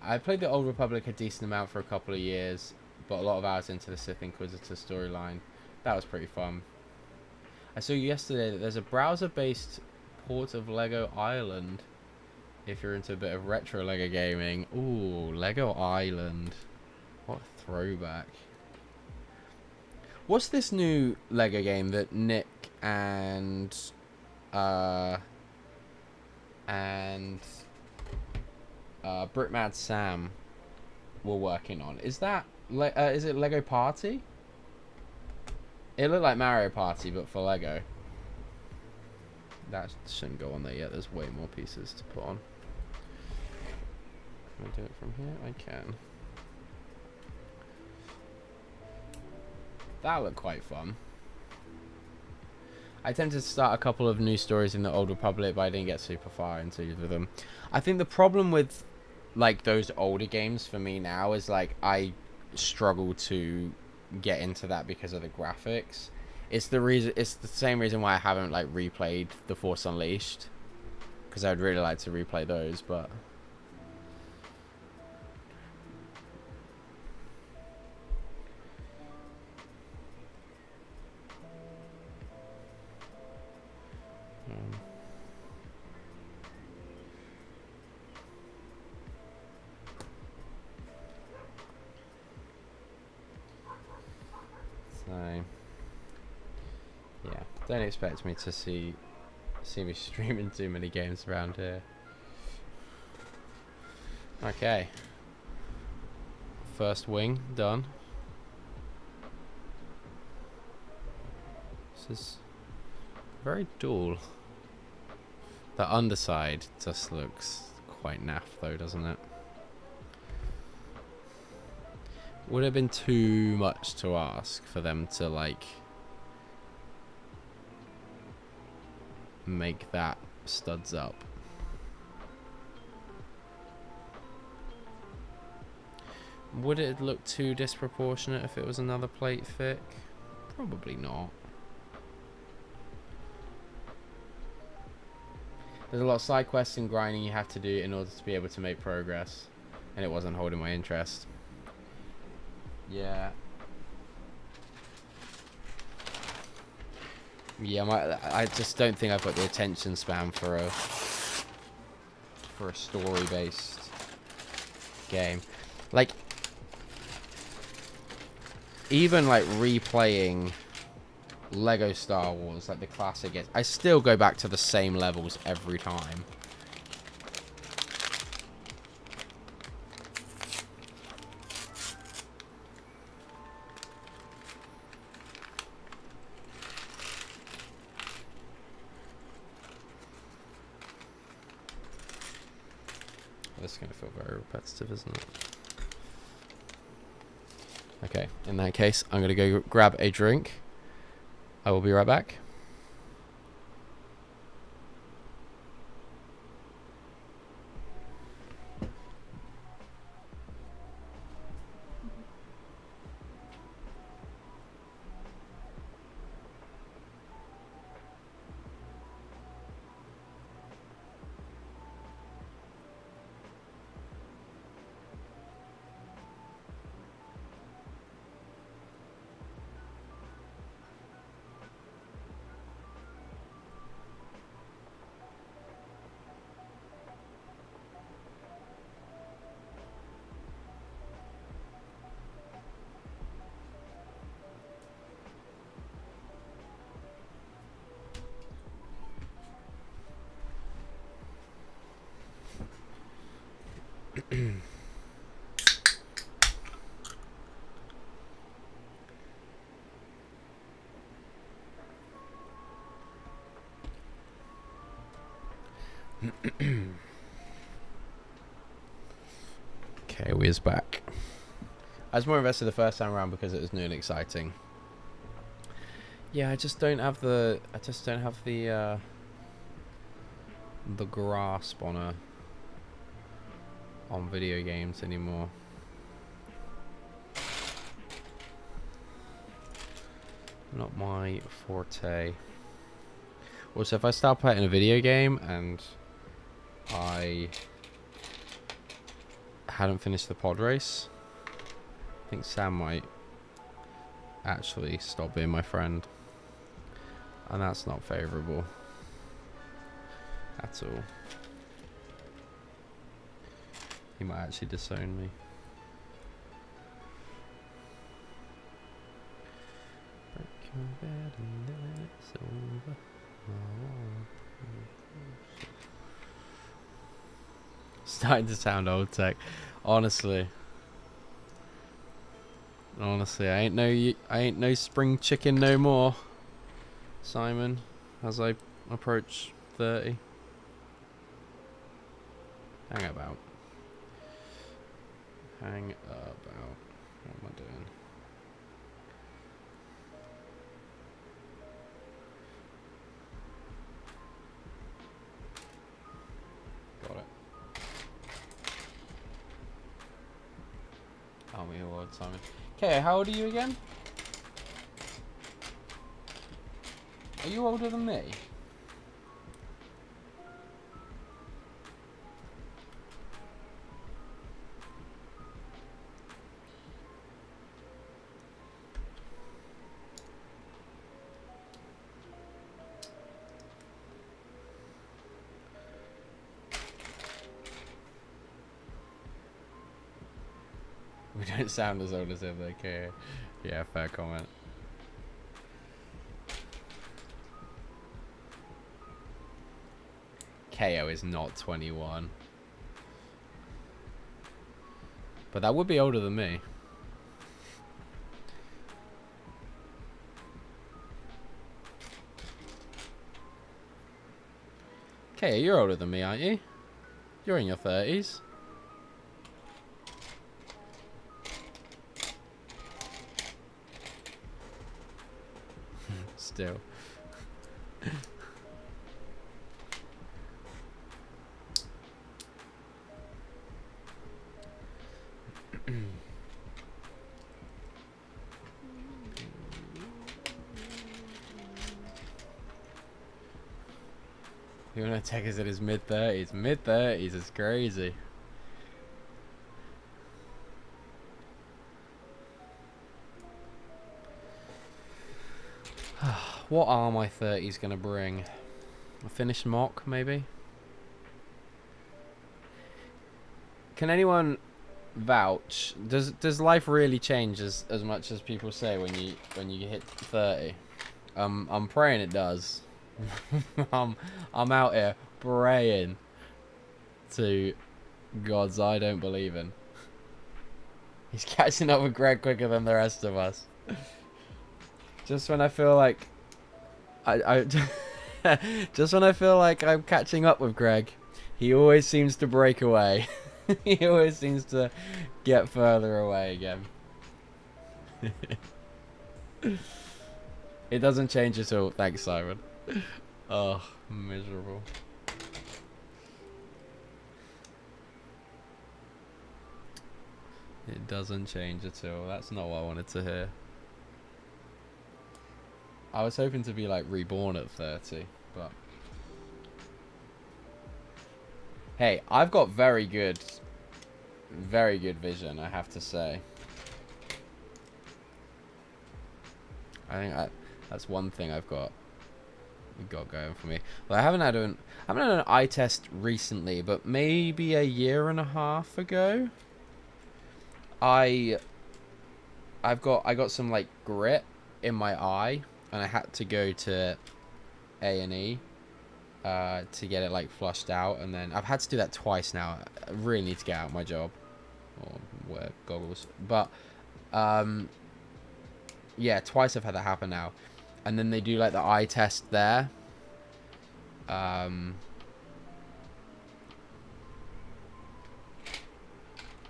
Speaker 1: I played the Old Republic a decent amount for a couple of years, but a lot of hours into the Sith Inquisitor storyline. That was pretty fun. I saw yesterday that there's a browser-based port of Lego Island if you're into a bit of retro Lego gaming. Ooh, Lego Island. What a throwback. What's this new Lego game that Nick and Brickmad Sam were working on? Is that is it Lego Party? It looked like Mario Party, but for Lego. That shouldn't go on there yet. There's way more pieces to put on. Can I do it from here? I can. That looked quite fun. I attempted to start a couple of new stories in the Old Republic, but I didn't get super far into either of them. I think the problem with like those older games for me now is like I struggle to get into that because of the graphics. It's the same reason why I haven't like replayed The Force Unleashed, because I'd really like to replay those, but so yeah, don't expect me to see me streaming too many games around here. Okay, first wing done. This is very dull. The underside just looks quite naff though, doesn't it? Would have been too much to ask for them to like make that studs up. Would it look too disproportionate if it was another plate thick? Probably not. There's a lot of side quests and grinding you have to do in order to be able to make progress. And it wasn't holding my interest. Yeah. Yeah, I just don't think I've got the attention span for a story-based game. Like, even like replaying Lego Star Wars, like the classic, I still go back to the same levels every time. This is going to feel very repetitive, isn't it? Okay, in that case, I'm going to go grab a drink. I will be right back. Okay, we's back. I was more invested the first time around because it was new and exciting. Yeah, I just don't have the the grasp on video games anymore. Not my forte. Also, if I start playing a video game and I hadn't finished the pod race, I think Sam might actually stop being my friend, and that's not favourable at all. He might actually disown me. Break your bed and then it's over. Starting to sound old tech. Honestly, I ain't no spring chicken no more, Simon, as I approach 30. Hang about. What am I doing? Got it. Oh, me Lord, Simon. Okay, how old are you again? Are you older than me? We don't sound as old as if they care. Yeah, fair comment. KO is not 21. But that would be older than me. KO, you're older than me, aren't you? You're in your 30s. Still. You want to take us in his mid-30s? Mid-30s is crazy. What are my 30s going to bring? A finished mock, maybe? Can anyone vouch? Does life really change as much as people say when you hit 30? I'm praying it does. I'm out here praying to gods I don't believe in. He's catching up with Greg quicker than the rest of us. Just when I feel like just when I feel like I'm catching up with Greg, he always seems to break away. He always seems to get further away again. It doesn't change at all. Thanks, Simon. Oh, miserable. It doesn't change at all. That's not what I wanted to hear. I was hoping to be like reborn at 30, but hey, I've got very good vision, I have to say. I think that's one thing I've got going for me. Well, I haven't had an eye test recently, but maybe a year and a half ago, I got some like grit in my eye, and I had to go to A&E to get it like flushed out, and then I've had to do that twice now. I really need to get out of my job or wear goggles, but yeah, twice I've had that happen now. And then they do like the eye test there, and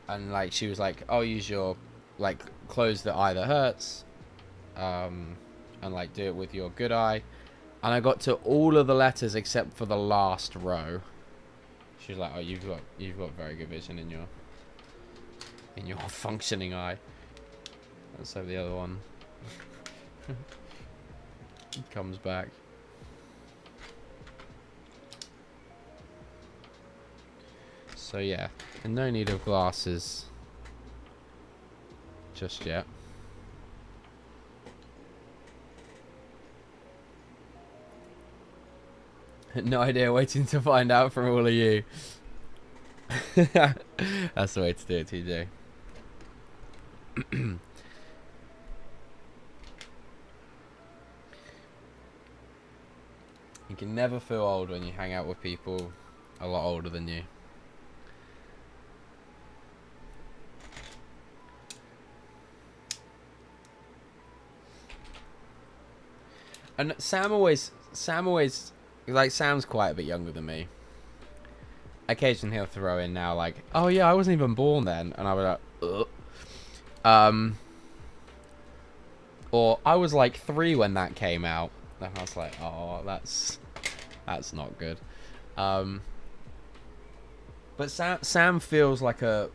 Speaker 1: like she was like, oh, use your, like, close the eye that hurts, and like do it with your good eye. And I got to all of the letters except for the last row. She was like, oh, you've got very good vision in your functioning eye. Let's hope the other one comes back. So yeah, and no need of glasses just yet. No idea, waiting to find out from all of you. That's the way to do it, TJ. You can never feel old when you hang out with people a lot older than you. And Sam always, like, Sam's quite a bit younger than me. Occasionally he'll throw in now, like, oh yeah, I wasn't even born then, and I was like, ugh. Or I was like 3 when that came out, and I was like, oh, that's not good. But Sam feels like an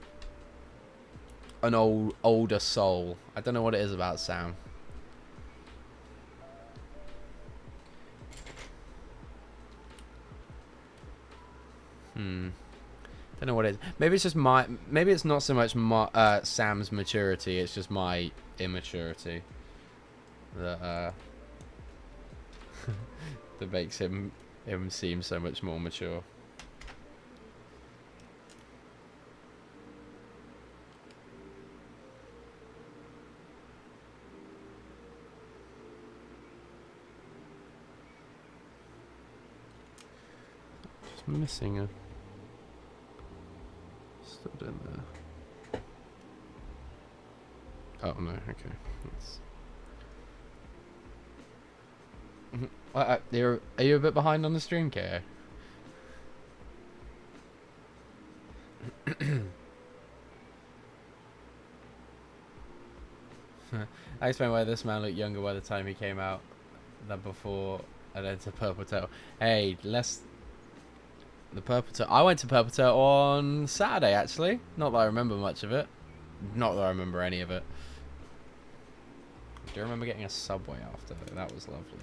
Speaker 1: older soul. I don't know what it is about Sam. Don't know what it is. Maybe it's just maybe it's not so much Sam's maturity. It's just my immaturity that that makes him seem so much more mature. Just missing a. Still in there. Oh no, okay. Are you a bit behind on the stream, KO? I explained why this man looked younger by the time he came out than before and then to Purple Turtle. Hey, the Purple Turtle. I went to Purple Turtle on Saturday, actually. Not that I remember much of it. Not that I remember any of it. Do you remember getting a Subway after? That was lovely.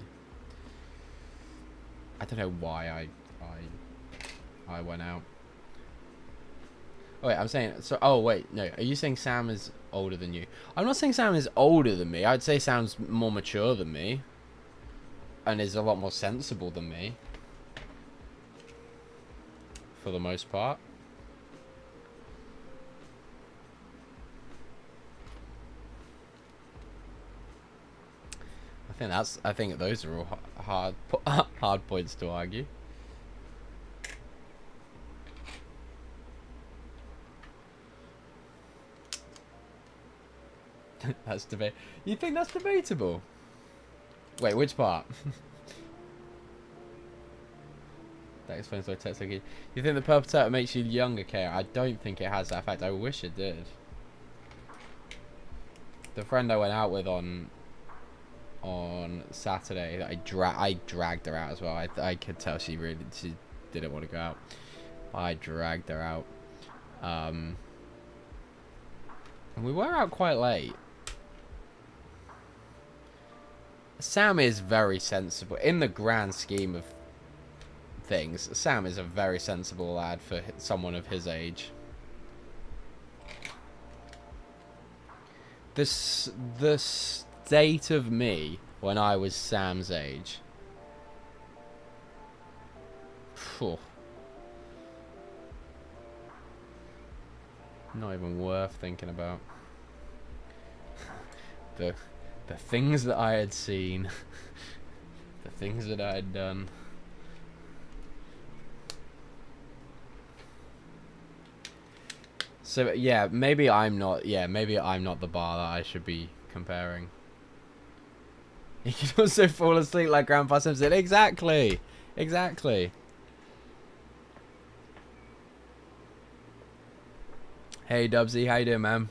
Speaker 1: I don't know why I went out. Oh wait, I'm saying so. Oh wait, no. Are you saying Sam is older than you? I'm not saying Sam is older than me. I'd say Sam's more mature than me, and is a lot more sensible than me. For the most part. I think those are all hard points to argue. That's debate. You think that's debatable? Wait, which part? That explains why text like you think the purple turtle makes you younger, Kara? I don't think it has that effect. I wish it did. The friend I went out with on Saturday, I dragged her out as well. I could tell she didn't want to go out. I dragged her out. And we were out quite late. Sam is very sensible in the grand scheme of things. Sam is a very sensible lad for someone of his age. The state of me when I was Sam's age. Phew. Not even worth thinking about. The things that I had seen. The things that I had done. So yeah, maybe I'm not the bar that I should be comparing. You can also fall asleep like Grandpa Simpson. Exactly. Exactly. Hey Dubsy, how you doing, man?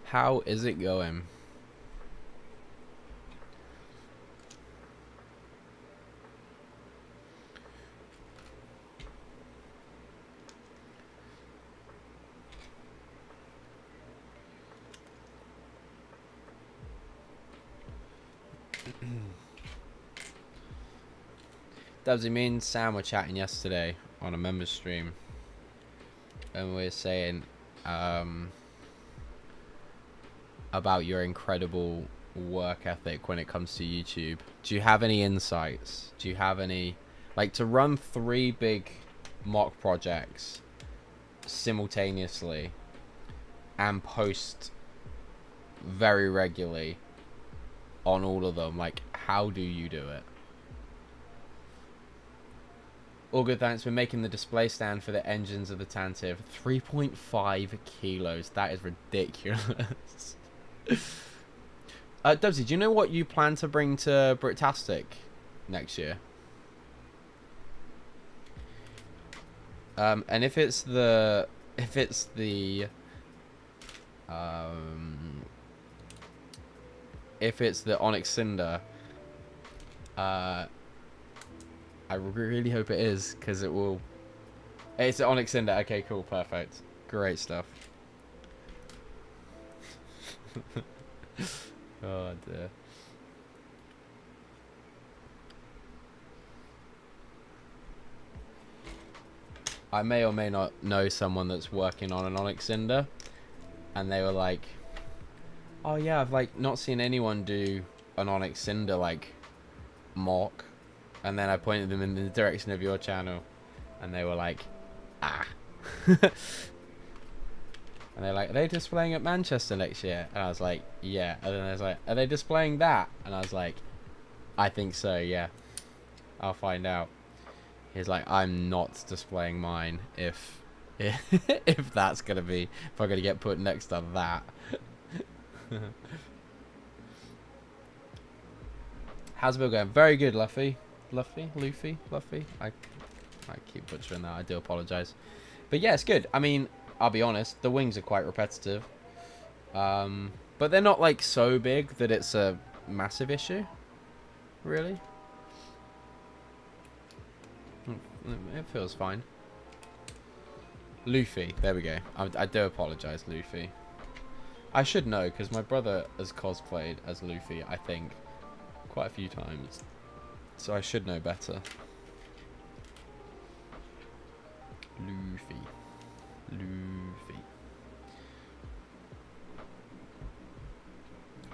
Speaker 1: How is it going? Dubsy, me and Sam were chatting yesterday on a member stream, and we were saying about your incredible work ethic when it comes to YouTube. Do you have any insights? Do you have any, like, to run 3 big mock projects simultaneously and post very regularly on all of them? Like, how do you do it? All good, thanks. We're making the display stand for the engines of the Tantive. 3.5 kilos. That is ridiculous. Dubsy, do you know what you plan to bring to Britastic next year? And if it's the Onyx Cinder, I really hope it is, because it will. It's the Onyx Cinder. Okay, cool, perfect, great stuff. Oh dear. I may or may not know someone that's working on an Onyx Cinder, and they were like, "Oh yeah, I've like not seen anyone do an Onyx Cinder like mock," and then I pointed them in the direction of your channel, and they were like, "Ah." And they're like, "Are they displaying at Manchester next year?" And I was like, "Yeah." And then I was like, "Are they displaying that?" And I was like, "I think so, yeah. I'll find out." He's like, "I'm not displaying mine if if that's gonna be, if I'm gonna get put next to that." How's it going? Very good, Luffy. Luffy. I keep butchering that. I do apologize. But yeah, it's good. I mean, I'll be honest, the wings are quite repetitive. But they're not like so big that it's a massive issue, really. It feels fine. Luffy, there we go. I do apologize, Luffy. I should know, because my brother has cosplayed as Luffy, I think, quite a few times. So I should know better. Luffy.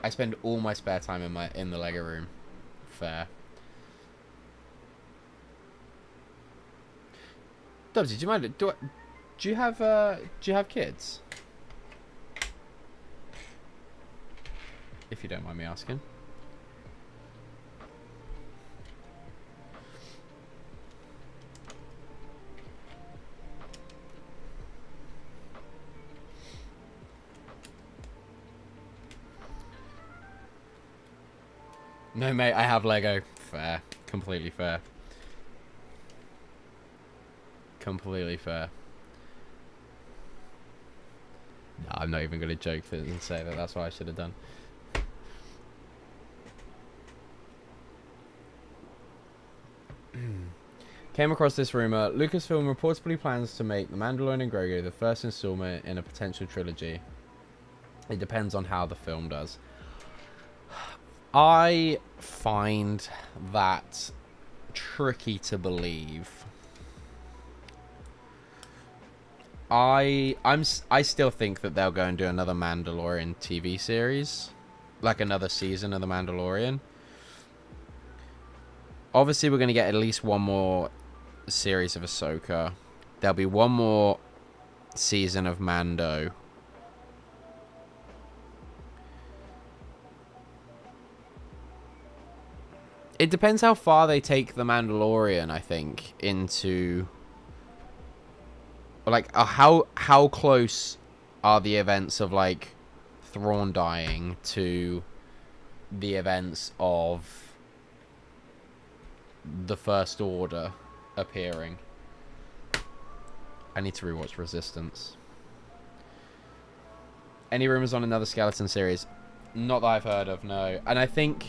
Speaker 1: I spend all my spare time in the Lego room. Fair. Dubsy, do you mind? Do you have kids? If you don't mind me asking. No, mate, I have Lego. Fair. Completely fair. Completely fair. No, I'm not even going to joke and say that that's what I should have done. Came across this rumor. Lucasfilm reportedly plans to make The Mandalorian and Grogu the first installment in a potential trilogy. It depends on how the film does. I find that tricky to believe. I still think that they'll go and do another Mandalorian TV series, like another season of The Mandalorian. Obviously, we're going to get at least one more series of Ahsoka. There'll be one more season of Mando. It depends how far they take The Mandalorian, I think, into... Like, how close are the events of, like, Thrawn dying to the events of the First Order appearing? I need to rewatch Resistance. Any rumors on another Skeleton series? Not that I've heard of, no. And I think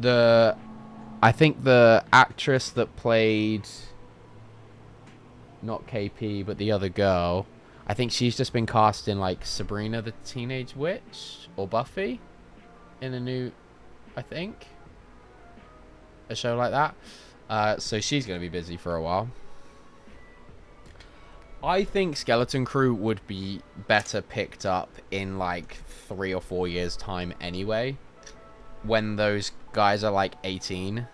Speaker 1: the actress that played, not KP, but the other girl, I think she's just been cast in, like, Sabrina the Teenage Witch or Buffy in a new, I think, a show like that. So she's going to be busy for a while. I think Skeleton Crew would be better picked up in, like, 3 or 4 years' time anyway, when those guys are, like, 18.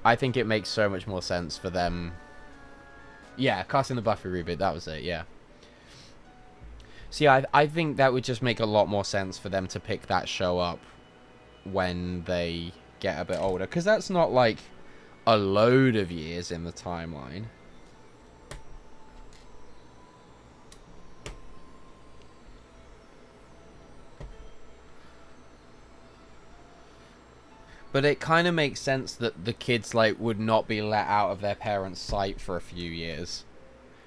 Speaker 1: I think it makes so much more sense for them. Yeah, casting the Buffy reboot, that was it, yeah. See, I think that would just make a lot more sense for them to pick that show up when they get a bit older. Because that's not, like, a load of years in the timeline. But it kind of makes sense that the kids, like, would not be let out of their parents' sight for a few years.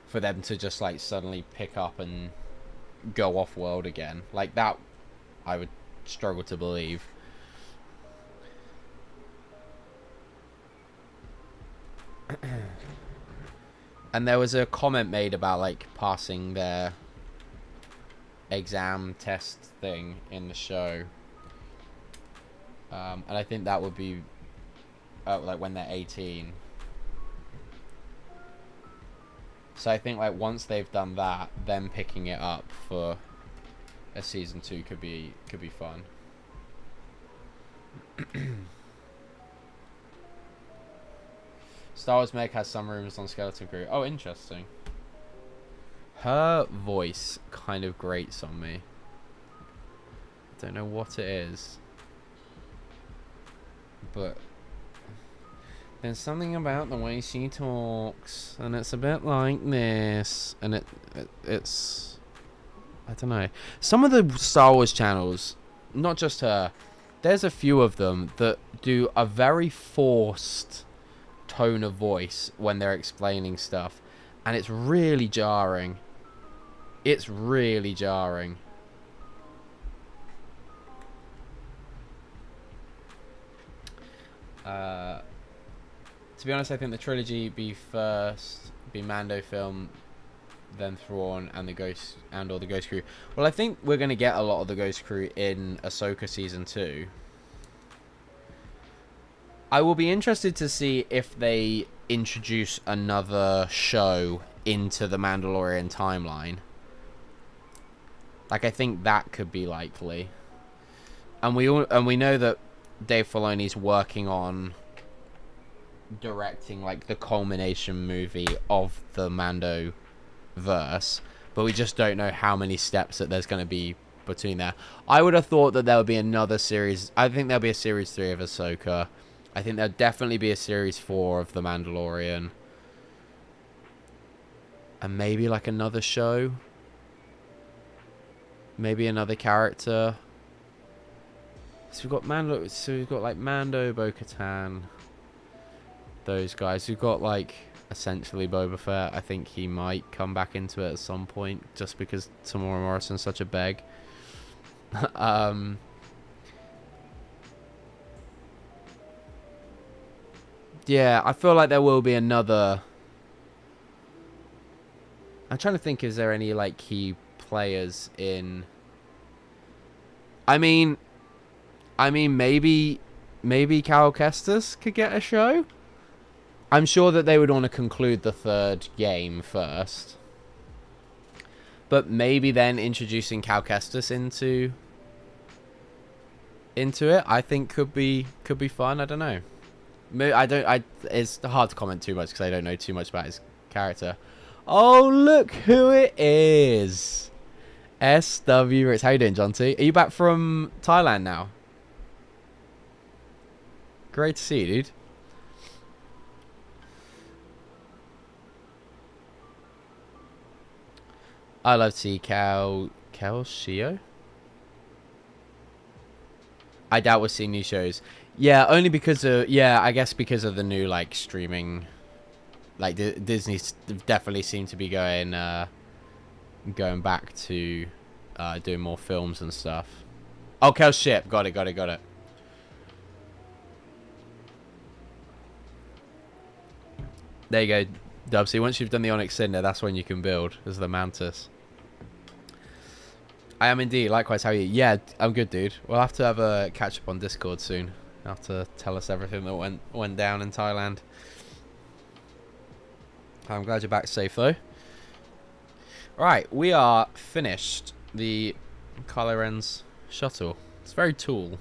Speaker 1: For them to just, like, suddenly pick up and go off-world again. Like, that, I would struggle to believe. And there was a comment made about, like, passing their exam test thing in the show. And I think that would be like when they're 18. So I think, like, once they've done that, them picking it up for a season 2 could be fun. Star Wars Meg has some rumors on Skeleton Crew. Oh, interesting. Her voice kind of grates on me. I don't know what it is. But there's something about the way she talks, and it's a bit like this, and it's I don't know. Some of the Star Wars channels, not just her, there's a few of them that do a very forced tone of voice when they're explaining stuff, and it's really jarring. It's really jarring. To be honest, I think the trilogy be Mando film, then Thrawn and or the Ghost Crew. Well, I think we're going to get a lot of the Ghost Crew in Ahsoka season 2. I will be interested to see if they introduce another show into the Mandalorian timeline. Like, I think that could be likely. And we know that Dave Filoni's working on directing like the culmination movie of the Mando verse, but we just don't know how many steps that there's going to be between there. I would have thought that there would be another series. I think there'll be a series 3 of Ahsoka. I think there'll definitely be a series 4 of The Mandalorian. And maybe like another show. Maybe another character. So we've got Mando. So we've got like Mando, Bo-Katan. Those guys. We've got like essentially Boba Fett. I think he might come back into it at some point, just because Tamora Morrison's such a beg. Yeah, I feel like there will be another. I'm trying to think, is there any like key players in? I mean, maybe Cal Kestis could get a show. I'm sure that they would want to conclude the 3rd game first, but maybe then introducing Cal Kestis into it, I think could be fun. I don't know. It's hard to comment too much because I don't know too much about his character. Oh, look who it is! SW Ritz. How you doing, John T? Are you back from Thailand now? Great to see you, dude. I love to see Cal Shio. I doubt we'll see new shows. Yeah, only because of I guess because of the new like streaming. Like Disney definitely seem to be going back to doing more films and stuff. Oh, Cal Ship. Got it. There you go, Dubsy. Once you've done the Onyx Cinder, that's when you can build as the Mantis. I am indeed. Likewise, how are you? Yeah, I'm good, dude. We'll have to have a catch up on Discord soon. You'll have to tell us everything that went down in Thailand. I'm glad you're back safe, though. Right, we are finished the Kylo Ren's shuttle. It's very tall.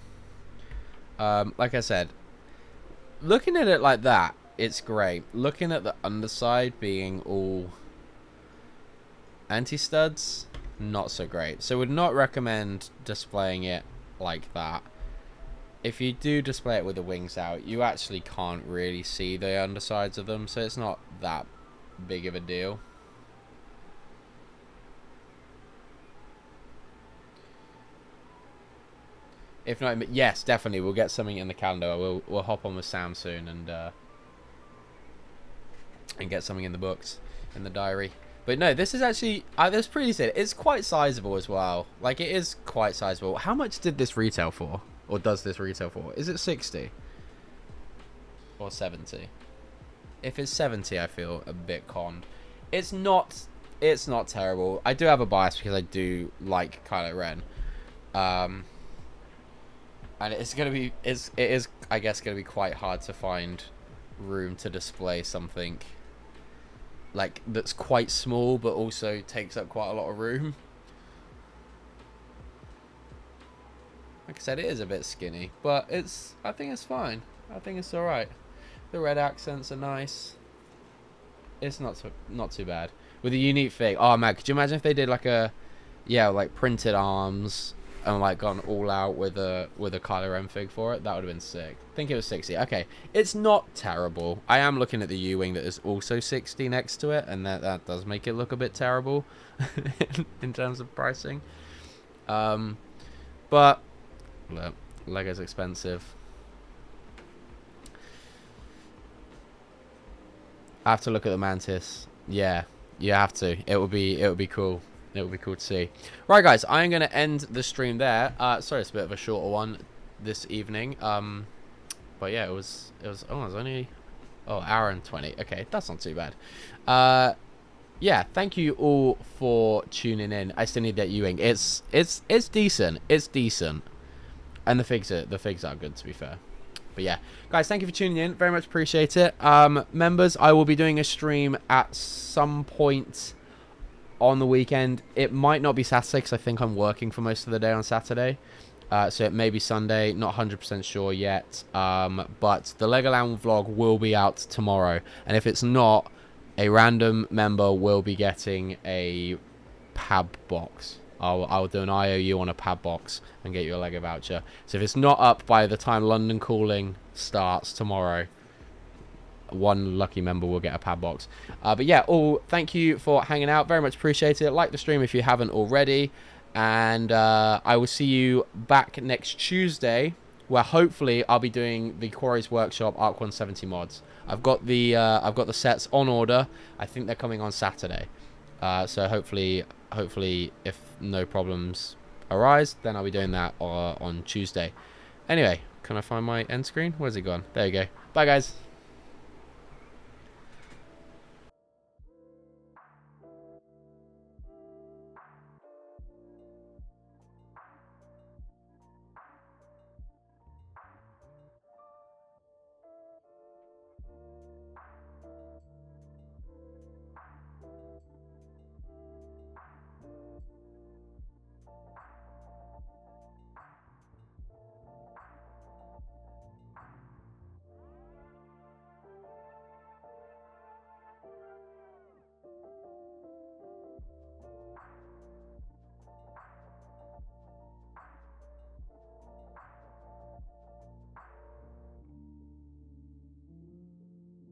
Speaker 1: Like I said, looking at it like that, it's great. Looking at the underside being all anti-studs, not so great. So would not recommend displaying it like that. If you do display it with the wings out, you actually can't really see the undersides of them, so it's not that big of a deal. If not, yes, definitely we'll get something in the calendar. We'll hop on with Sam soon and get something in the books, in the diary. But no, this is actually that's pretty sick. It's quite sizable as well. Like, it is quite sizable. How much did this retail for, or does this retail for? Is it 60 or 70? If it's 70, I feel a bit conned. It's not terrible. I do have a bias because I do like Kylo Ren. And it is I guess gonna be quite hard to find room to display something like that's quite small but also takes up quite a lot of room. Like I said, it is a bit skinny, but I think it's fine. I think it's all right. The red accents are nice. It's not too bad. With a unique fig. Oh man, could you imagine if they did like like printed arms and like gone all out with a Kylo Ren fig for it? That would have been sick. I think it was 60. Okay, it's not terrible. I am looking at the U-wing that is also 60 next to it, and that does make it look a bit terrible in terms of pricing. But look, Lego's expensive. I have to look at the Mantis. Yeah, you have to. It would be cool. It would be cool to see. Right, guys, I'm going to end the stream there. Sorry, it's a bit of a shorter one this evening. But yeah, it was only hour and 20. Okay, that's not too bad. Yeah, thank you all for tuning in. I still need that U-wing. It's decent. It's decent. And the figs are good, to be fair. But yeah, guys, thank you for tuning in. Very much appreciate it. Members, I will be doing a stream at some point on the weekend. It might not be Saturday because I think I'm working for most of the day on Saturday. So it may be Sunday, not 100% sure yet. But the Legoland vlog will be out tomorrow. And if it's not, a random member will be getting a pab box. I'll do an IOU on a pab box and get you a Lego voucher. So if it's not up by the time London Calling starts tomorrow, one lucky member will get a pad box. But yeah, thank you for hanging out. Very much appreciate it. Like the stream if you haven't already. And I will see you back next Tuesday, where hopefully I'll be doing the Quarries Workshop Arc 170 mods. I've got the sets on order. I think they're coming on Saturday. So hopefully if no problems arise, then I'll be doing that on Tuesday. Anyway, can I find my end screen? Where's it gone? There you go. Bye guys.